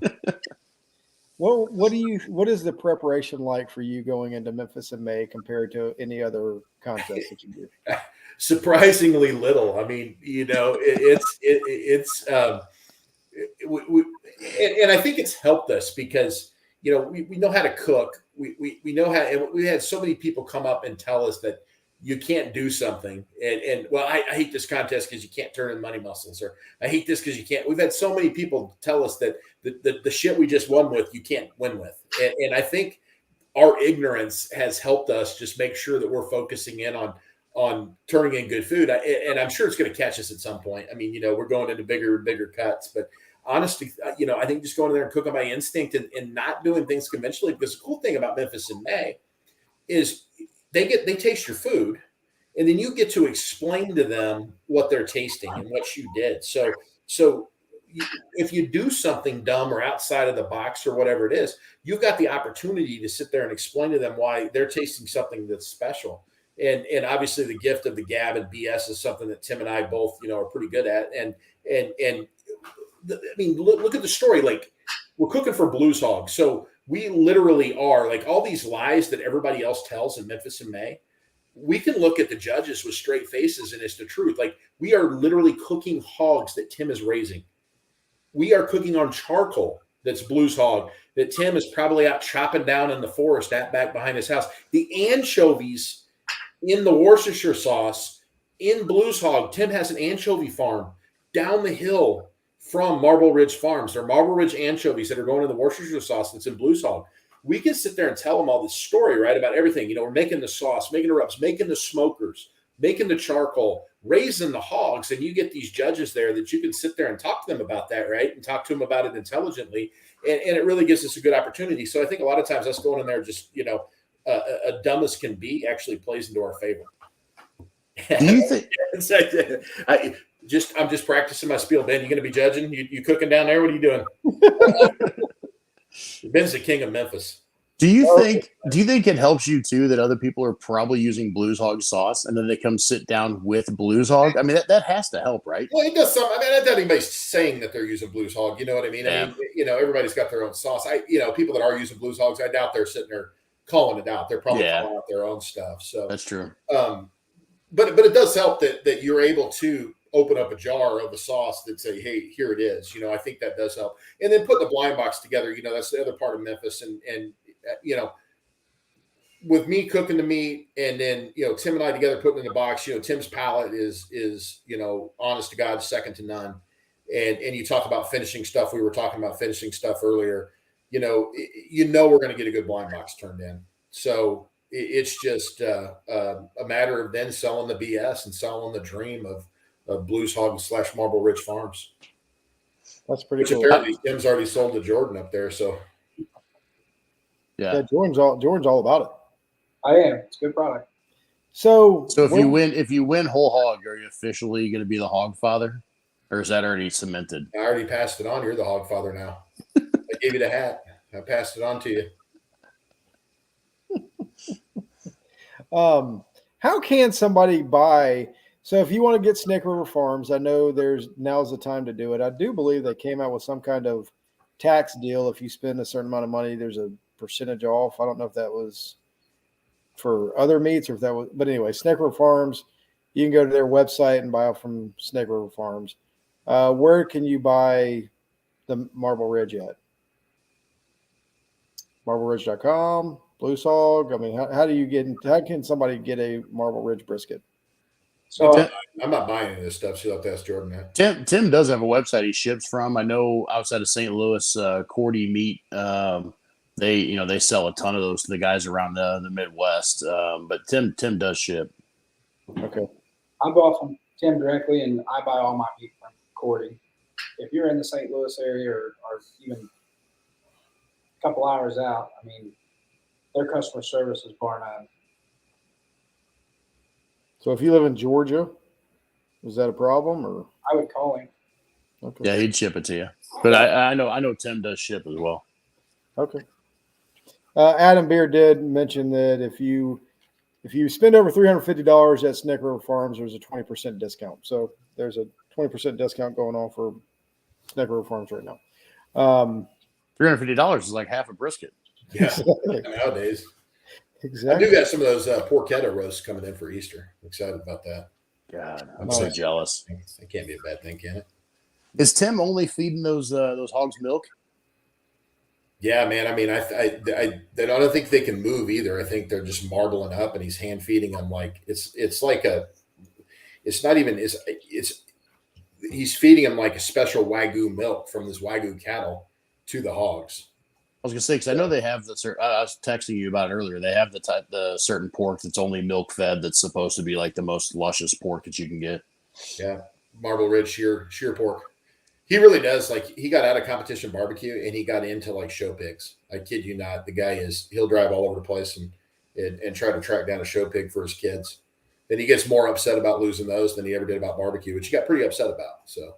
Well, what is the preparation like for you going into Memphis in May compared to any other contest that you do? Surprisingly little. I mean, and I think it's helped us because we know how to cook. We know how, and we had so many people come up and tell us that you can't do something. And well, I hate this contest because you can't turn in money muscles, or I hate this because you can't. We've had so many people tell us that the shit we just won with, you can't win with. And I think our ignorance has helped us just make sure that we're focusing in on turning in good food. And I'm sure it's going to catch us at some point. I mean, we're going into bigger and bigger cuts, but honestly, I think just going in there and cooking by instinct and not doing things conventionally, because the cool thing about Memphis in May is they taste your food, and then you get to explain to them what they're tasting and what you did. So if you do something dumb or outside of the box or whatever it is, you've got the opportunity to sit there and explain to them why they're tasting something that's special. And obviously the gift of the gab and BS is something that Tim and I both, are pretty good at. And I mean, look at the story. Like, we're cooking for Blues Hog. So we literally are, like, all these lies that everybody else tells in Memphis in May, we can look at the judges with straight faces and it's the truth. Like, we are literally cooking hogs that Tim is raising. We are cooking on charcoal that's Blues Hog that Tim is probably out chopping down in the forest back behind his house. The anchovies in the Worcestershire sauce in Blues Hog, Tim has an anchovy farm down the hill from Marble Ridge Farms. They're Marble Ridge anchovies that are going in the Worcestershire sauce that's in Blues Hog. We can sit there and tell them all this story, right, about everything. We're making the sauce, making the rubs, making the smokers, making the charcoal, raising the hogs, and you get these judges there that you can sit there and talk to them about that, right, and talk to them about it intelligently, and it really gives us a good opportunity. So I think a lot of times us going in there just, a dumb as can be actually plays into our favor. Do you think? I'm just practicing my spiel, Ben. You going to be judging? You cooking down there? What are you doing? Ben's the king of Memphis. Do you think it helps you too that other people are probably using Blues Hog sauce and then they come sit down with Blues Hog? I mean, that has to help, right? Well, it does some. I mean, not anybody's saying that they're using Blues Hog. You know what I mean? Yeah. I mean, everybody's got their own sauce. People that are using Blues Hogs, I doubt they're sitting there calling it out. They're probably calling out their own stuff. So that's true. But it does help that you're able to open up a jar of the sauce that say, hey, here it is. I think that does help. And then put the blind box together, that's the other part of Memphis. And with me cooking the meat and then, Tim and I together putting in the box, Tim's palate is honest to God, second to none. And you talk about finishing stuff. We were talking about finishing stuff earlier. We're going to get a good blind box turned in. So it's just a matter of then selling the BS and selling the dream of Blues Hog / Marble Ridge Farms. That's pretty cool. Apparently Tim's already sold to Jordan up there. So yeah, Jordan's all about it. I am. It's a good product. So if you win whole hog, are you officially going to be the hog father, or is that already cemented? I already passed it on. You're the hog father now. I gave you the hat. I passed it on to you. How can somebody buy? So if you want to get Snake River Farms, I know now's the time to do it. I do believe they came out with some kind of tax deal. If you spend a certain amount of money, there's a percentage off. I don't know if that was for other meats or if that was, but anyway, Snake River Farms, you can go to their website and buy off from Snake River Farms. Where can you buy the Marble Ridge at? MarbleRidge.com, Blues Hog. I mean, how can somebody get a Marble Ridge brisket? So I'm not buying any of this stuff. So you'll have to ask Jordan that. Tim does have a website he ships from. I know outside of St. Louis, Cordy Meat, they sell a ton of those to the guys around the Midwest. But Tim does ship. Okay. I bought from Tim directly, and I buy all my meat from Cordy. If you're in the St. Louis area or even a couple hours out, I mean, their customer service is bar none. So if you live in Georgia, is that a problem or? I would call him. Okay. Yeah, he'd ship it to you. But I know Tim does ship as well. Okay. Adam Beer did mention that if you spend over $350 at Snake River Farms, there's a 20% discount. So there's a 20% discount going on for Snake River Farms right now. $350 is like half a brisket. Yeah, Exactly. nowadays. Exactly. I do got some of those porchetta roasts coming in for Easter. I'm excited about that. God, I'm so jealous. It can't be a bad thing, can it? Is Tim only feeding those hogs milk? Yeah, man. I mean, I don't think they can move either. I think they're just marbling up, and he's hand feeding them like it's like a. It's not even it's he's feeding them like a special Wagyu milk from this Wagyu cattle to the hogs. I was gonna say because I know they have the. I was texting you about it earlier. They have the certain pork that's only milk fed. That's supposed to be like the most luscious pork that you can get. Yeah, Marble Ridge sheer pork. He really does. Like he got out of competition barbecue and he got into like show pigs. I kid you not. The guy he'll drive all over the place and try to track down a show pig for his kids. Then he gets more upset about losing those than he ever did about barbecue, which he got pretty upset about. So.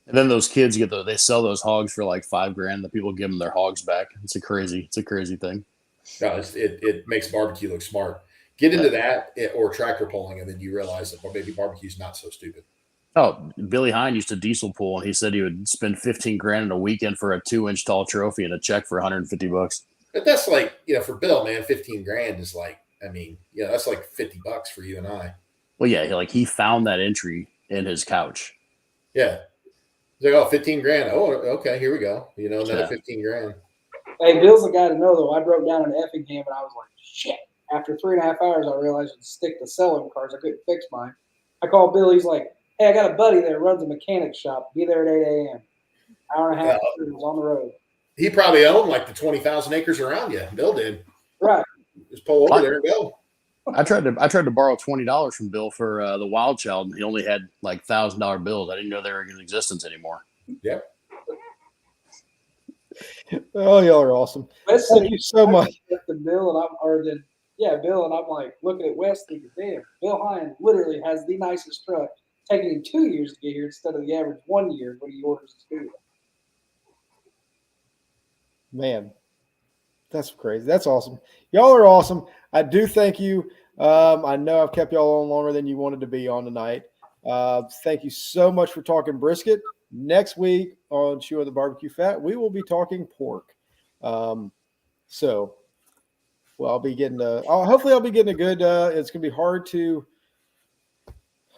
And then those kids they sell those hogs for like $5,000. The people give them their hogs back. It's a crazy thing. No, it makes barbecue look smart. Get into that or tractor pulling, and then you realize that maybe barbecue's not so stupid. Oh, Billy Hine used to diesel pool, and he said he would spend $15,000 in a weekend for a 2-inch tall trophy and a check for $150. But that's like, for Bill, man, $15,000 is like, I mean, that's like $50 for you and I. Well, yeah, he found that entry in his couch. Yeah. He's like, oh, $15,000. Oh, okay, here we go. Another $15,000. Hey, Bill's the guy to know, though. I broke down an effing game, and I was like, shit. After 3.5 hours, I realized I'd stick to selling cars. I couldn't fix mine. I called Bill. He's like, hey, I got a buddy that runs a mechanic shop. Be there at 8 a.m. Hour and a half was on the road. He probably owned like the 20,000 acres around you. Bill did. Right. Just pull over there and go. I tried to borrow $20 from Bill for the Wild Child, and he only had like $1,000 bills. I didn't know they were in existence anymore. Yep. Oh, y'all are awesome. Thank you so much. Bill and I'm like looking at Wes thinking, damn, Bill Hine literally has the nicest truck, taking him 2 years to get here instead of the average 1 year when he orders his food. Man, that's crazy. That's awesome. Y'all are awesome. I do thank you. I know I've kept y'all on longer than you wanted to be on tonight. Thank you so much for talking brisket. Next week on Chewin the BBQ Fat, we will be talking pork. Hopefully I'll be getting a good, it's going to be hard to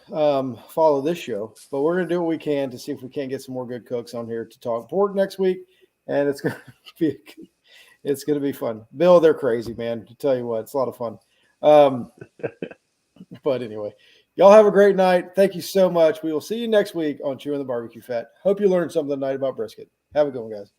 follow this show, but we're going to do what we can to see if we can't get some more good cooks on here to talk pork next week. And it's going to be fun. Bill, they're crazy, man. To tell you what, it's a lot of fun. But anyway, y'all have a great night. Thank you so much. We will see you next week on Chewin the BBQ Fat. Hope you learned something tonight about brisket. Have a good one, guys.